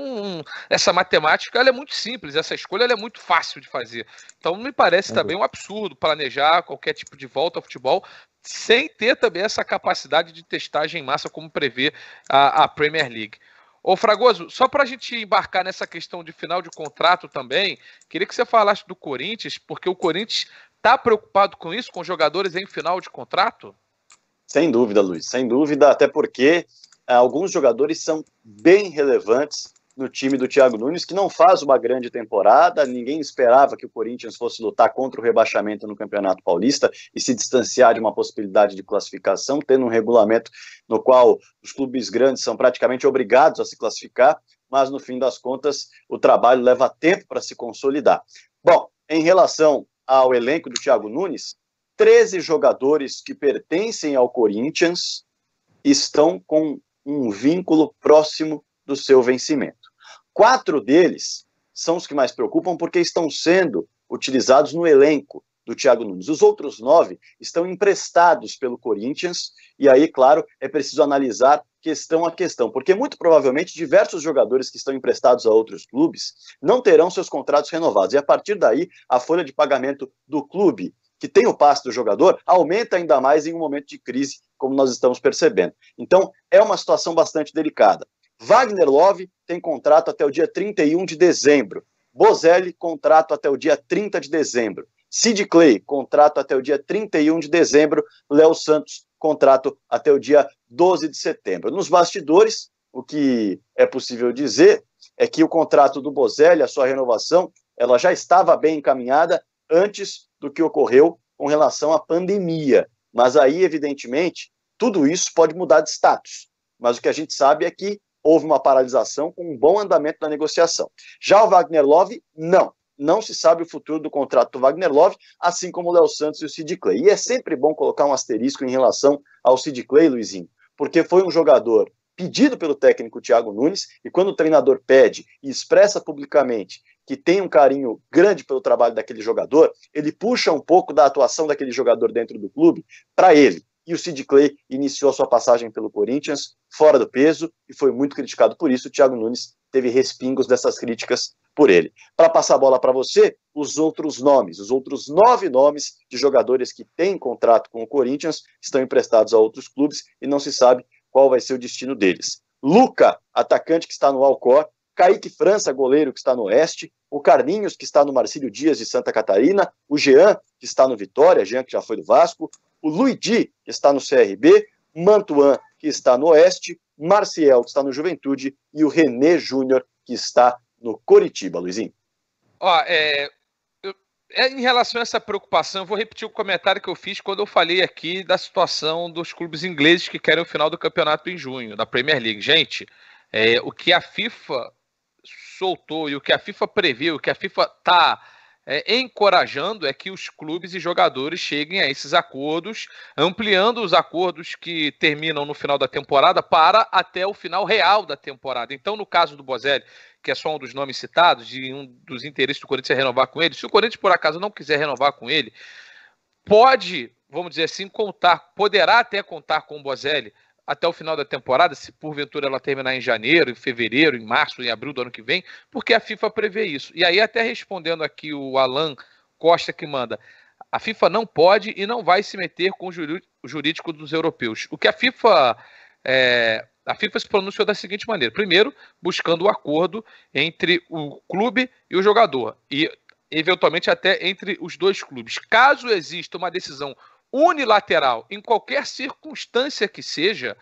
essa matemática ela é muito simples, essa escolha ela é muito fácil de fazer. Então, me parece também um absurdo planejar qualquer tipo de volta ao futebol sem ter também essa capacidade de testagem em massa como prevê a Premier League. Ô Fragoso, só para a gente embarcar nessa questão de final de contrato também, queria que você falasse do Corinthians, porque o Corinthians está preocupado com isso, com jogadores em final de contrato? Sem dúvida, Luiz, sem dúvida, até porque alguns jogadores são bem relevantes no time do Thiago Nunes, que não faz uma grande temporada. Ninguém esperava que o Corinthians fosse lutar contra o rebaixamento no Campeonato Paulista e se distanciar de uma possibilidade de classificação, tendo um regulamento no qual os clubes grandes são praticamente obrigados a se classificar, mas no fim das contas o trabalho leva tempo para se consolidar. Bom, em relação ao elenco do Thiago Nunes, 13 jogadores que pertencem ao Corinthians estão com um vínculo próximo do seu vencimento. 4 deles são os que mais preocupam porque estão sendo utilizados no elenco do Thiago Nunes. Os outros 9 estão emprestados pelo Corinthians e aí, claro, é preciso analisar questão a questão, porque muito provavelmente diversos jogadores que estão emprestados a outros clubes não terão seus contratos renovados e a partir daí a folha de pagamento do clube que tem o passe do jogador aumenta ainda mais em um momento de crise, como nós estamos percebendo. Então, é uma situação bastante delicada. Wagner Love tem contrato até o dia 31 de dezembro. Bozelli, contrato até o dia 30 de dezembro. Sid Clay, contrato até o dia 31 de dezembro. Léo Santos, contrato até o dia 12 de setembro. Nos bastidores, o que é possível dizer é que o contrato do Bozelli, a sua renovação, ela já estava bem encaminhada antes do que ocorreu com relação à pandemia. Mas aí, evidentemente, tudo isso pode mudar de status. Mas o que a gente sabe é que houve uma paralisação com um bom andamento da negociação. Já o Wagner Love, não se sabe o futuro do contrato do Wagner Love, assim como o Léo Santos e o Sid Clay. E é sempre bom colocar um asterisco em relação ao Sid Clay, Luizinho, porque foi um jogador pedido pelo técnico Thiago Nunes, e quando o treinador pede e expressa publicamente que tem um carinho grande pelo trabalho daquele jogador, ele puxa um pouco da atuação daquele jogador dentro do clube para ele. E o Sid Clay iniciou a sua passagem pelo Corinthians fora do peso e foi muito criticado por isso. O Thiago Nunes teve respingos dessas críticas por ele. Para passar a bola para você, os outros 9 nomes de jogadores que têm contrato com o Corinthians estão emprestados a outros clubes e não se sabe qual vai ser o destino deles. Luca, atacante que está no Alcor, Kaique França, goleiro que está no Oeste, o Carlinhos, que está no Marcílio Dias de Santa Catarina, o Jean, que está no Vitória, Jean que já foi do Vasco, o Luigi, que está no CRB, Mantuan, que está no Oeste, Marciel, que está no Juventude, e o René Júnior, que está no Coritiba, Luizinho. Em relação a essa preocupação, eu vou repetir o comentário que eu fiz quando eu falei aqui da situação dos clubes ingleses que querem o final do campeonato em junho, da Premier League. Gente, o que a FIFA soltou e o que a FIFA previu, o que a FIFA está encorajando é que os clubes e jogadores cheguem a esses acordos, ampliando os acordos que terminam no final da temporada para até o final real da temporada. Então, no caso do Bozelli, que é só um dos nomes citados, e um dos interesses do Corinthians é renovar com ele, se o Corinthians, por acaso, não quiser renovar com ele, pode, vamos dizer assim, poderá até contar com o Bozelli até o final da temporada, se porventura ela terminar em janeiro, em fevereiro, em março, em abril do ano que vem, porque a FIFA prevê isso. E aí, até respondendo aqui o Alan Costa que manda, a FIFA não pode e não vai se meter com o jurídico dos europeus. O que a FIFA se pronunciou da seguinte maneira: primeiro, buscando o acordo entre o clube e o jogador, e eventualmente até entre os dois clubes. Caso exista uma decisão unilateral, em qualquer circunstância que seja,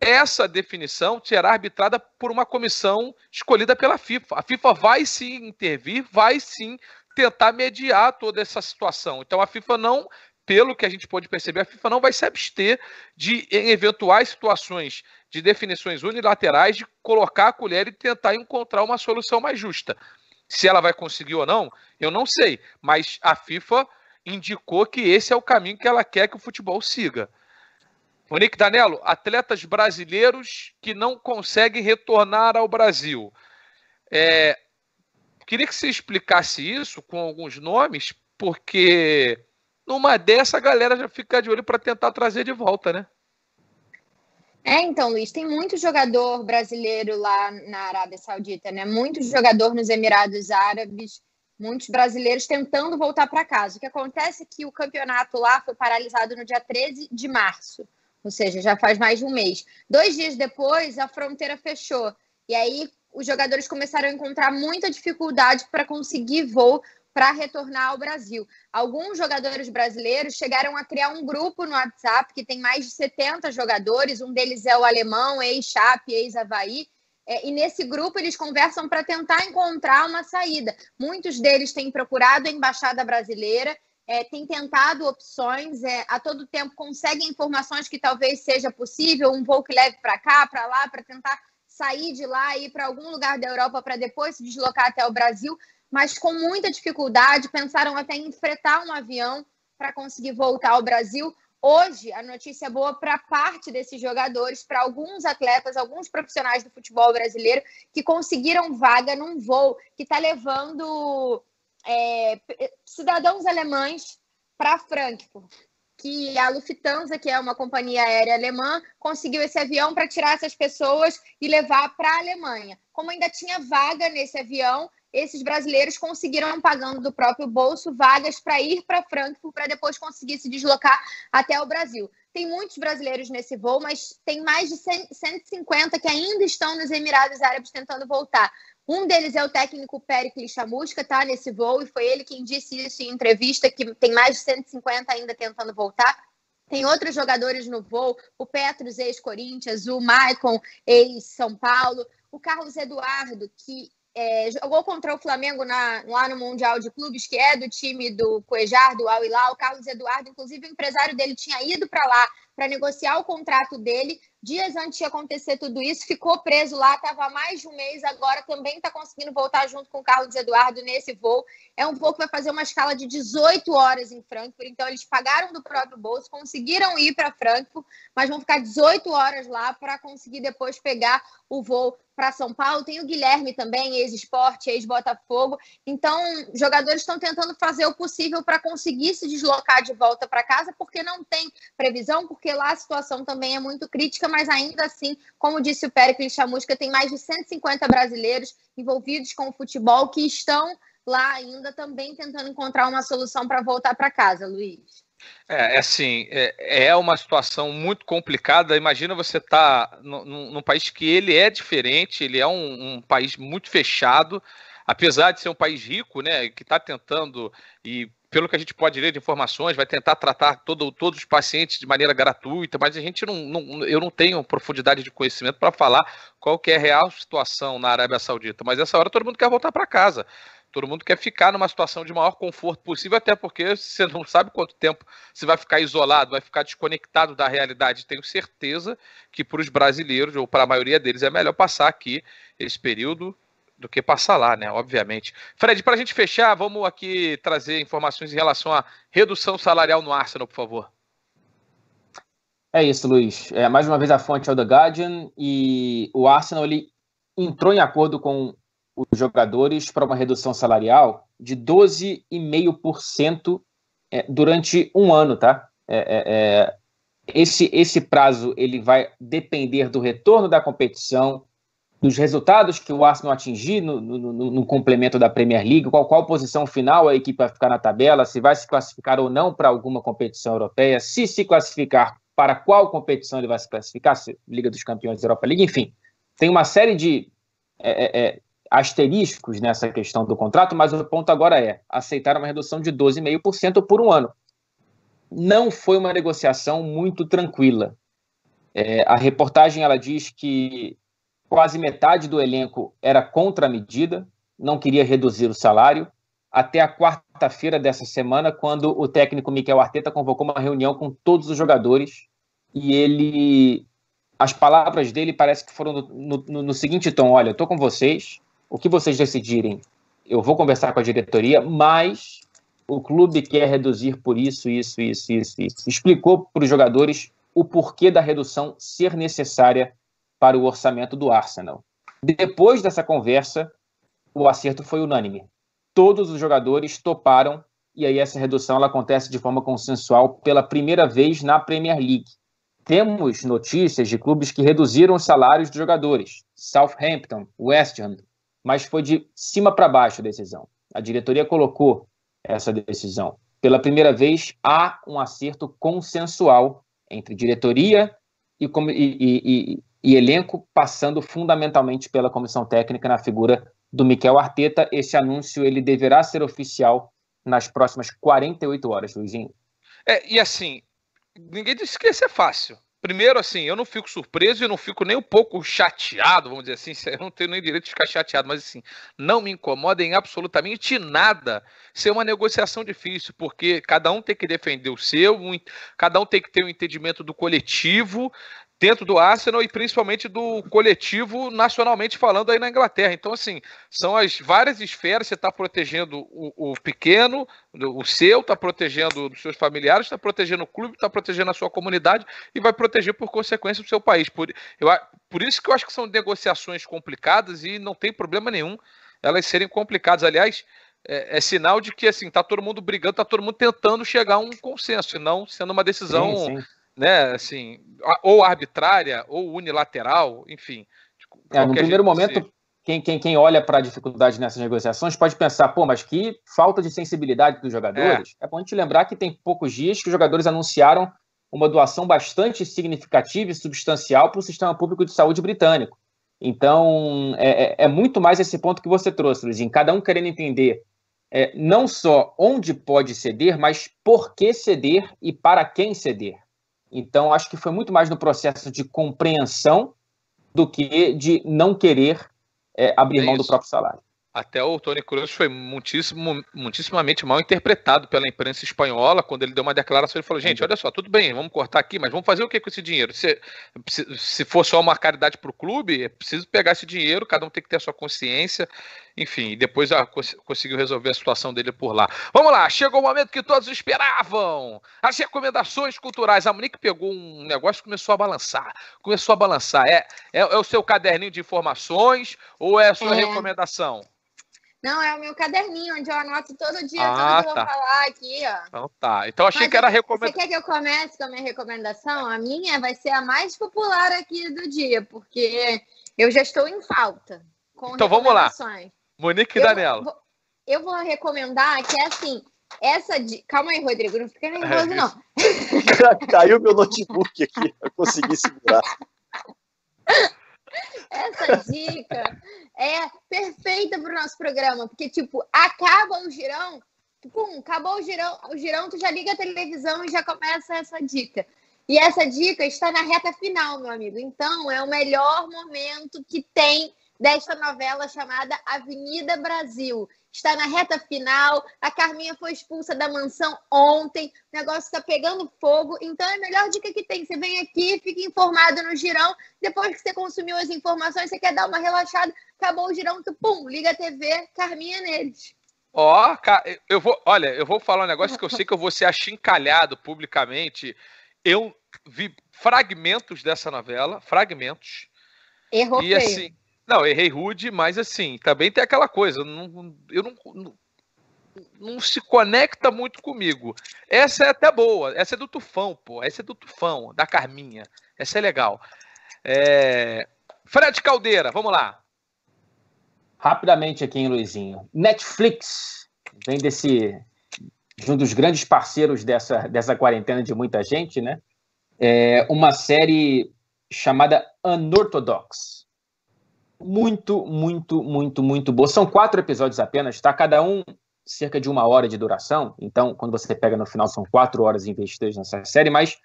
essa definição será arbitrada por uma comissão escolhida pela FIFA. A FIFA vai sim intervir, vai sim tentar mediar toda essa situação. Então a FIFA não, pelo que a gente pode perceber, a FIFA não vai se abster de, em eventuais situações de definições unilaterais, de colocar a colher e tentar encontrar uma solução mais justa. Se ela vai conseguir ou não, eu não sei, mas a FIFA indicou que esse é o caminho que ela quer que o futebol siga. Monique Danello, atletas brasileiros que não conseguem retornar ao Brasil. Queria que você explicasse isso com alguns nomes, porque numa dessa a galera já fica de olho para tentar trazer de volta, né? Então, Luiz, tem muito jogador brasileiro lá na Arábia Saudita, né? Muito jogador nos Emirados Árabes, muitos brasileiros tentando voltar para casa. O que acontece é que o campeonato lá foi paralisado no dia 13 de março, ou seja, já faz mais de um mês. 2 dias depois, a fronteira fechou. E aí, os jogadores começaram a encontrar muita dificuldade para conseguir voo para retornar ao Brasil. Alguns jogadores brasileiros chegaram a criar um grupo no WhatsApp que tem mais de 70 jogadores. Um deles é o alemão, ex-Chape, ex-Avaí. E nesse grupo eles conversam para tentar encontrar uma saída. Muitos deles têm procurado a Embaixada Brasileira, têm tentado opções, a todo tempo conseguem informações que talvez seja possível, um voo que leve para cá, para lá, para tentar sair de lá e ir para algum lugar da Europa para depois se deslocar até o Brasil, mas com muita dificuldade, pensaram até em fretar um avião para conseguir voltar ao Brasil. Hoje, a notícia boa para parte desses jogadores, para alguns atletas, alguns profissionais do futebol brasileiro que conseguiram vaga num voo que está levando cidadãos alemães para Frankfurt, que a Lufthansa, que é uma companhia aérea alemã, conseguiu esse avião para tirar essas pessoas e levar para a Alemanha. Como ainda tinha vaga nesse avião, esses brasileiros conseguiram, pagando do próprio bolso, vagas para ir para Frankfurt para depois conseguir se deslocar até o Brasil. Tem muitos brasileiros nesse voo, mas tem mais de 150 que ainda estão nos Emirados Árabes tentando voltar. Um deles é o técnico Pericles Chamusca, tá nesse voo, e foi ele quem disse isso em entrevista, que tem mais de 150 ainda tentando voltar. Tem outros jogadores no voo, o Petrus, ex-Corinthians, o Maicon, ex-São Paulo, o Carlos Eduardo, que jogou contra o Flamengo lá no Mundial de Clubes, que é do time do Cuejar, do Al Hilal. O Carlos Eduardo, inclusive, o empresário dele tinha ido para lá para negociar o contrato dele. Dias antes de acontecer tudo isso, ficou preso lá, estava há mais de um mês, agora também está conseguindo voltar junto com o Carlos Eduardo nesse voo. É um voo que vai fazer uma escala de 18 horas em Frankfurt, então eles pagaram do próprio bolso, conseguiram ir para Frankfurt, mas vão ficar 18 horas lá para conseguir depois pegar o voo para São Paulo. Tem o Guilherme também, ex-Sport, ex-Botafogo. Então, jogadores estão tentando fazer o possível para conseguir se deslocar de volta para casa, porque não tem previsão, porque lá a situação também é muito crítica, mas ainda assim, como disse o Péricles Chamusca, tem mais de 150 brasileiros envolvidos com o futebol que estão lá ainda também tentando encontrar uma solução para voltar para casa, Luiz. É uma situação muito complicada. Imagina você estar num país que ele é diferente, ele é um país muito fechado, apesar de ser um país rico, né, que está tentando, e pelo que a gente pode ler de informações, vai tentar tratar todos os pacientes de maneira gratuita, mas eu não tenho profundidade de conhecimento para falar qual que é a real situação na Arábia Saudita, mas nessa hora todo mundo quer voltar para casa. Todo mundo quer ficar numa situação de maior conforto possível, até porque você não sabe quanto tempo você vai ficar isolado, vai ficar desconectado da realidade. Tenho certeza que para os brasileiros, ou para a maioria deles, é melhor passar aqui esse período do que passar lá, né? Obviamente. Fred, para a gente fechar, vamos aqui trazer informações em relação à redução salarial no Arsenal, por favor. É isso, Luiz. Mais uma vez a fonte é o The Guardian, e o Arsenal ele entrou em acordo com os jogadores para uma redução salarial de 12,5% durante um ano, tá? Esse prazo ele vai depender do retorno da competição, dos resultados que o Arsenal atingir no complemento da Premier League, qual posição final a equipe vai ficar na tabela, se vai se classificar ou não para alguma competição europeia, se classificar, para qual competição ele vai se classificar, se Liga dos Campeões, Europa League, enfim. Tem uma série de asteriscos nessa questão do contrato, mas o ponto agora é aceitar uma redução de 12,5% por um ano. Não foi uma negociação muito tranquila. A reportagem ela diz que quase metade do elenco era contra a medida, não queria reduzir o salário, até a quarta-feira dessa semana, quando o técnico Mikel Arteta convocou uma reunião com todos os jogadores, e as palavras dele parece que foram no seguinte tom: olha, eu estou com vocês, o que vocês decidirem, eu vou conversar com a diretoria, mas o clube quer reduzir por isso. Explicou para os jogadores o porquê da redução ser necessária para o orçamento do Arsenal. Depois dessa conversa, o acerto foi unânime. Todos os jogadores toparam, e aí essa redução ela acontece de forma consensual pela primeira vez na Premier League. Temos notícias de clubes que reduziram os salários dos jogadores, Southampton, West Ham, mas foi de cima para baixo a decisão. A diretoria colocou essa decisão. Pela primeira vez, há um acerto consensual entre diretoria e elenco, passando fundamentalmente pela comissão técnica na figura do Mikel Arteta. Esse anúncio ele deverá ser oficial nas próximas 48 horas, Luizinho. E assim, ninguém disse que ia ser fácil. Primeiro, assim, eu não fico surpreso e não fico nem um pouco chateado, vamos dizer assim, eu não tenho nem direito de ficar chateado, mas assim, não me incomoda em absolutamente nada ser uma negociação difícil, porque cada um tem que defender o seu, cada um tem que ter um entendimento do coletivo dentro do Arsenal e principalmente do coletivo nacionalmente falando aí na Inglaterra. Então, assim, são as várias esferas. Você está protegendo o pequeno, o seu, está protegendo os seus familiares, está protegendo o clube, está protegendo a sua comunidade e vai proteger, por consequência, o seu país. Por isso que eu acho que são negociações complicadas e não tem problema nenhum elas serem complicadas. Aliás, é sinal de que, assim, está todo mundo brigando, está todo mundo tentando chegar a um consenso, e não sendo uma decisão... Sim. Né, assim, ou arbitrária, ou unilateral, enfim. No primeiro momento, quem olha para a dificuldade nessas negociações pode pensar, mas que falta de sensibilidade dos jogadores. É bom a gente lembrar que tem poucos dias que os jogadores anunciaram uma doação bastante significativa e substancial para o sistema público de saúde britânico. Então, é muito mais esse ponto que você trouxe, Luizinho. Cada um querendo entender não só onde pode ceder, mas por que ceder e para quem ceder. Então, acho que foi muito mais no processo de compreensão do que de não querer abrir mão do próprio salário. Até o Toni Kroos foi muitissimamente mal interpretado pela imprensa espanhola, quando ele deu uma declaração, ele falou, gente, olha só, tudo bem, vamos cortar aqui, mas vamos fazer o que com esse dinheiro? Se for só uma caridade para o clube, é preciso pegar esse dinheiro, cada um tem que ter a sua consciência, enfim, e depois conseguiu resolver a situação dele por lá. Vamos lá, chegou o momento que todos esperavam, as recomendações culturais. A Monique pegou um negócio e começou a balançar, é o seu caderninho de informações ou é a sua recomendação? Não, é o meu caderninho, onde eu anoto todo dia tudo que eu vou falar aqui, ó. Então tá. Então achei que era recomendação. Você quer que eu comece com a minha recomendação? A minha vai ser a mais popular aqui do dia, porque eu já estou em falta com então vamos lá. Monique e Daniela. Eu vou recomendar que é assim, calma aí, Rodrigo, não fica nervoso, não. Caiu meu notebook aqui, eu consegui segurar. Essa dica é perfeita para o nosso programa, porque, tipo, acaba o girão, acabou o girão, tu já liga a televisão e já começa essa dica. E essa dica está na reta final, meu amigo. Então, é o melhor momento que tem desta novela chamada Avenida Brasil. Está na reta final, a Carminha foi expulsa da mansão ontem, o negócio está pegando fogo, então é a melhor dica que tem. Você vem aqui, fica informado no girão, depois que você consumiu as informações, você quer dar uma relaxada, acabou o girão, tu pum, liga a TV, Carminha neles. Eu vou falar um negócio que eu sei que eu vou ser achincalhado publicamente. Eu vi fragmentos dessa novela, fragmentos. Errou e feio. Assim, não, errei rude, mas assim, também tem aquela coisa, não se conecta muito comigo. Essa é até boa, essa é do Tufão, pô, essa é do Tufão, da Carminha, essa é legal. Fred Caldeira, vamos lá. Rapidamente aqui, hein, Luizinho. Netflix vem de um dos grandes parceiros dessa quarentena de muita gente, né? Uma série chamada Unorthodox. Muito, muito, muito, muito boa. São 4 episódios apenas, tá? Cada um cerca de 1 hora de duração. Então, quando você pega no final, são 4 horas investidas nessa série, mas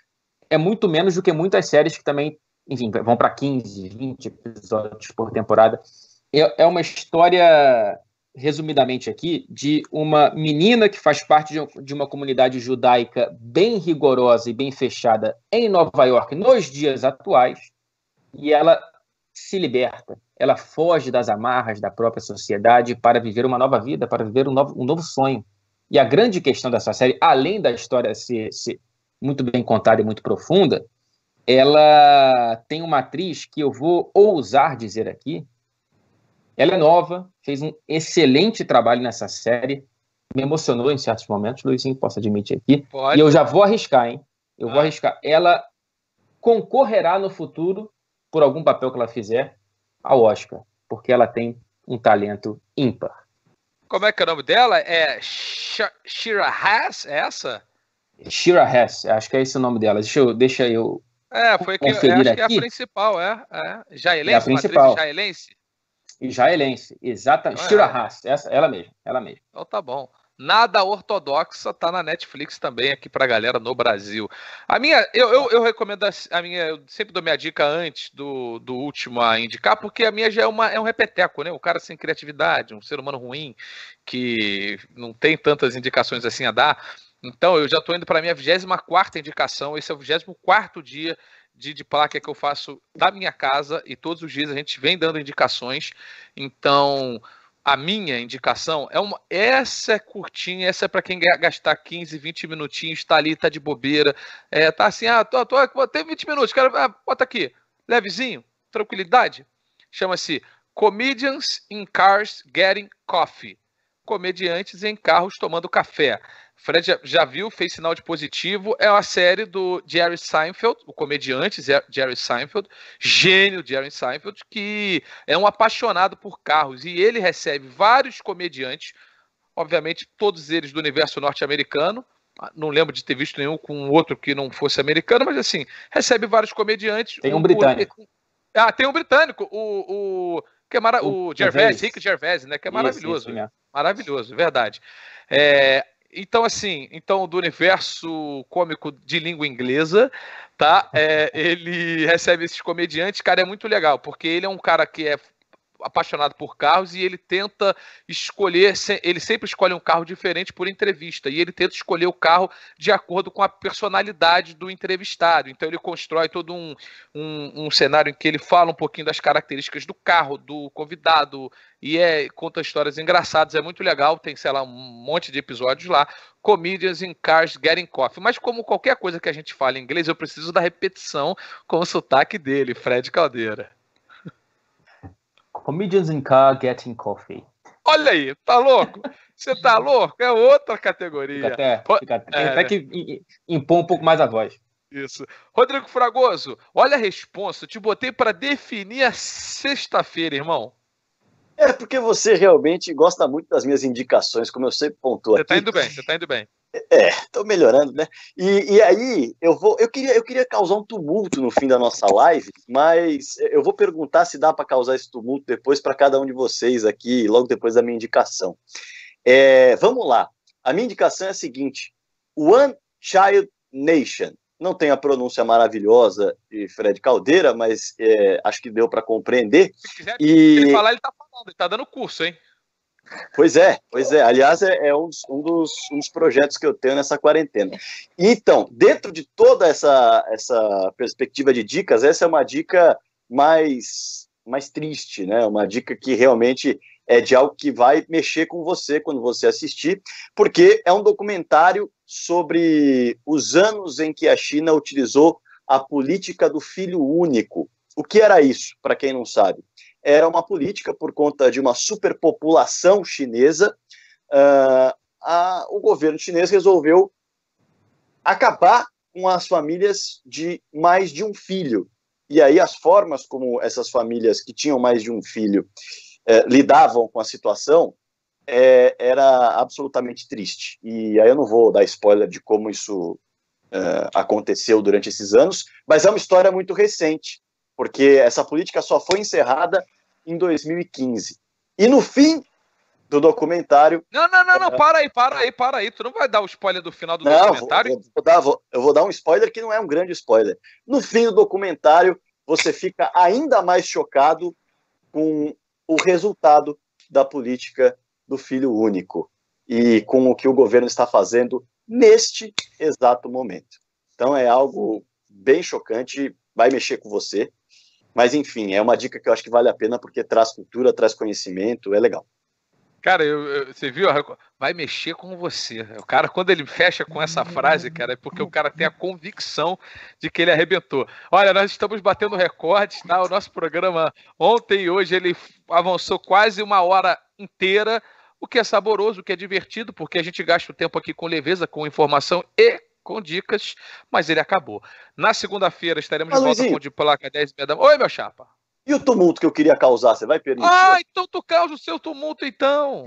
é muito menos do que muitas séries que também, enfim, vão para 15, 20 episódios por temporada. É uma história, resumidamente aqui, de uma menina que faz parte de uma comunidade judaica bem rigorosa e bem fechada em Nova York nos dias atuais, e ela se liberta, ela foge das amarras da própria sociedade para viver uma nova vida, para viver um novo sonho. E a grande questão dessa série, além da história ser muito bem contada e muito profunda, ela tem uma atriz que eu vou ousar dizer aqui, ela é nova, fez um excelente trabalho nessa série, me emocionou em certos momentos, Luizinho, posso admitir aqui, Pode. E eu já vou arriscar, hein? Vou arriscar. Ela concorrerá no futuro, por algum papel que ela fizer, ao Oscar, porque ela tem um talento ímpar. Como é que é o nome dela? É Shira Haas, é essa? Shira Haas, acho que é esse o nome dela. Deixa eu foi que conferir acho que é a aqui. Principal, Jaelense, é a principal. Jaelense? Exatamente. Shira Haas, ela mesma. Então tá bom. Nada Ortodoxa tá na Netflix também aqui pra galera no Brasil. A minha, eu recomendo a minha, eu sempre dou minha dica antes do último a indicar, porque a minha já é um repeteco, né? O cara sem criatividade, um ser humano ruim, que não tem tantas indicações assim a dar. Então eu já tô indo pra minha 24ª indicação, esse é o 24º dia de placa que eu faço da minha casa, e todos os dias a gente vem dando indicações. Então a minha indicação essa é curtinha, essa é para quem gastar 15, 20 minutinhos, tá ali, tá de bobeira, tá assim, tem 20 minutos, bota aqui, levezinho, tranquilidade. Chama-se Comedians in Cars Getting Coffee. Comediantes em carros tomando café. Fred já viu, fez sinal de positivo. É uma série do Jerry Seinfeld, o comediante Jerry Seinfeld, gênio Jerry Seinfeld, que é um apaixonado por carros. E ele recebe vários comediantes, obviamente todos eles do universo norte-americano. Não lembro de ter visto nenhum com outro que não fosse americano, mas assim, recebe vários comediantes. Tem um britânico. Tem um britânico, o Gervais, Rick Gervais, né? Que é maravilhoso. Isso, maravilhoso, verdade. Então, assim, do universo cômico de língua inglesa, tá? Ele recebe esses comediantes, cara, é muito legal, porque ele é um cara que é apaixonado por carros e ele tenta escolher, ele sempre escolhe um carro diferente por entrevista, e ele tenta escolher o carro de acordo com a personalidade do entrevistado. Então ele constrói todo um cenário em que ele fala um pouquinho das características do carro, do convidado, e conta histórias engraçadas, é muito legal, tem, sei lá, um monte de episódios lá, Comedians in Cars Getting Coffee. Mas como qualquer coisa que a gente fala em inglês, eu preciso da repetição com o sotaque dele, Fred Caldeira. Comedians in Car Getting Coffee. Olha aí, tá louco? Você tá louco? É outra categoria. Fica até que impor um pouco mais a voz. Isso. Rodrigo Fragoso, olha a responsa. Te botei para definir a sexta-feira, irmão. É porque você realmente gosta muito das minhas indicações, como eu sempre pontuo aqui. Você tá indo bem. Tô melhorando, né? E aí, eu queria causar um tumulto no fim da nossa live, mas eu vou perguntar se dá para causar esse tumulto depois para cada um de vocês aqui, logo depois da minha indicação. Vamos lá. A minha indicação é a seguinte: One Child Nation. Não tem a pronúncia maravilhosa de Fred Caldeira, mas acho que deu para compreender. Se quiser ele falar, ele tá falando, ele tá dando curso, hein? Pois é. Aliás, é um dos projetos que eu tenho nessa quarentena. Então, dentro de toda essa perspectiva de dicas, essa é uma dica mais triste, né? Uma dica que realmente é de algo que vai mexer com você quando você assistir, porque é um documentário sobre os anos em que a China utilizou a política do filho único. O que era isso, para quem não sabe? Era uma política por conta de uma superpopulação chinesa. O governo chinês resolveu acabar com as famílias de mais de um filho. E aí as formas como essas famílias que tinham mais de um filho lidavam com a situação era absolutamente triste. E aí eu não vou dar spoiler de como isso aconteceu durante esses anos, mas é uma história muito recente, porque essa política só foi encerrada em 2015. E no fim do documentário... Não, para aí. Tu não vai dar o spoiler do final do documentário? Eu vou dar um spoiler que não é um grande spoiler. No fim do documentário, você fica ainda mais chocado com o resultado da política do filho único e com o que o governo está fazendo neste exato momento. Então é algo bem chocante, vai mexer com você. Mas, enfim, é uma dica que eu acho que vale a pena porque traz cultura, traz conhecimento, é legal. Cara, você viu? Vai mexer com você. O cara, quando ele fecha com essa frase, cara, é porque o cara tem a convicção de que ele arrebentou. Olha, nós estamos batendo recordes, tá? O nosso programa ontem e hoje, ele avançou quase uma hora inteira, o que é saboroso, o que é divertido, porque a gente gasta o tempo aqui com leveza, com informação e com dicas, mas ele acabou. Na segunda-feira estaremos de volta com o de placa 10h30 da... Oi, meu chapa. E o tumulto que eu queria causar, você vai permitir? Então tu causa o seu tumulto, então.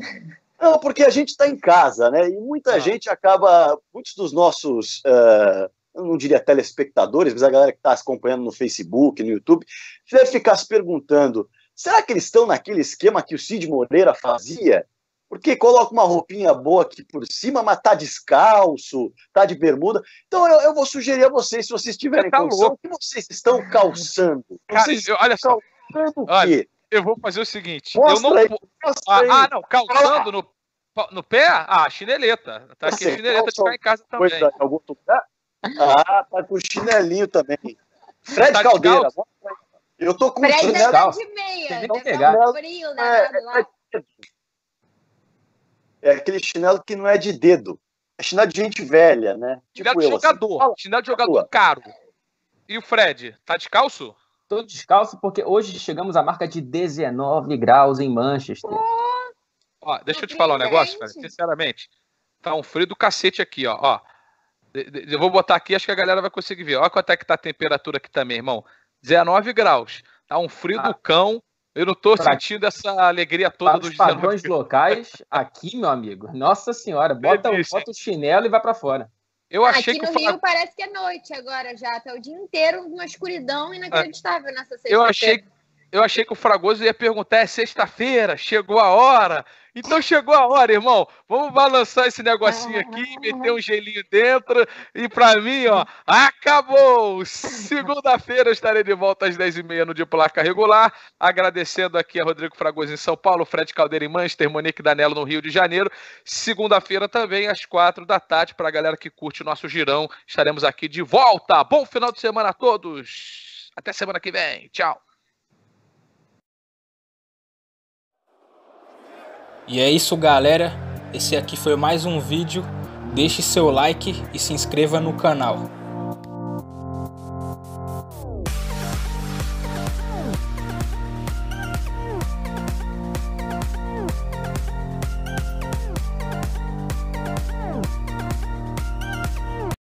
Não, porque a gente está em casa, né? E muita gente acaba... Muitos dos nossos... eu não diria telespectadores, mas a galera que está acompanhando no Facebook, no YouTube, deve ficar se perguntando, será que eles estão naquele esquema que o Cid Moreira fazia? Porque coloca uma roupinha boa aqui por cima, mas tá descalço, tá de bermuda. Então eu vou sugerir a vocês, se vocês tiverem condição, o que vocês estão calçando? Olha só, eu vou fazer o seguinte. Não, calçando no pé? Chineleta. Tá aqui a chineleta de ficar em casa também. Algum lugar? Tá com chinelinho também. Fred Caldeira. Eu tô com Fred chinelo de meia. Não pegar. Frio, lá. É aquele chinelo que não é de dedo. É chinelo de gente velha, né? Chinelo de jogador. Assim. Chinelo de jogador caro. E o Fred, tá descalço? Tô descalço porque hoje chegamos à marca de 19 graus em Manchester. Deixa eu te falar um negócio, Fred. Sinceramente, tá um frio do cacete aqui, ó. Eu vou botar aqui, acho que a galera vai conseguir ver. Olha quanto é que tá a temperatura aqui também, irmão. 19 graus. Tá um frio do cão. Eu não tô sentindo essa alegria toda dos padrões locais aqui, meu amigo. Nossa senhora, bota o chinelo e vai para fora. Eu achei aqui no Rio parece que é noite agora já, tá o dia inteiro uma escuridão inacreditável nessa sexta-feira. eu achei que o Fragoso ia perguntar, é sexta-feira, chegou a hora. Então chegou a hora, irmão. Vamos balançar esse negocinho aqui, meter um gelinho dentro. E pra mim, ó, acabou! Segunda-feira eu estarei de volta às 10h30 no De Placa Regular. Agradecendo aqui a Rodrigo Fragoso em São Paulo, Fred Caldeira em Manchester, Monique Danello no Rio de Janeiro. Segunda-feira também, às 4h, pra galera que curte o nosso girão. Estaremos aqui de volta. Bom final de semana a todos. Até semana que vem. Tchau. E é isso, galera. Esse aqui foi mais um vídeo. Deixe seu like e se inscreva no canal.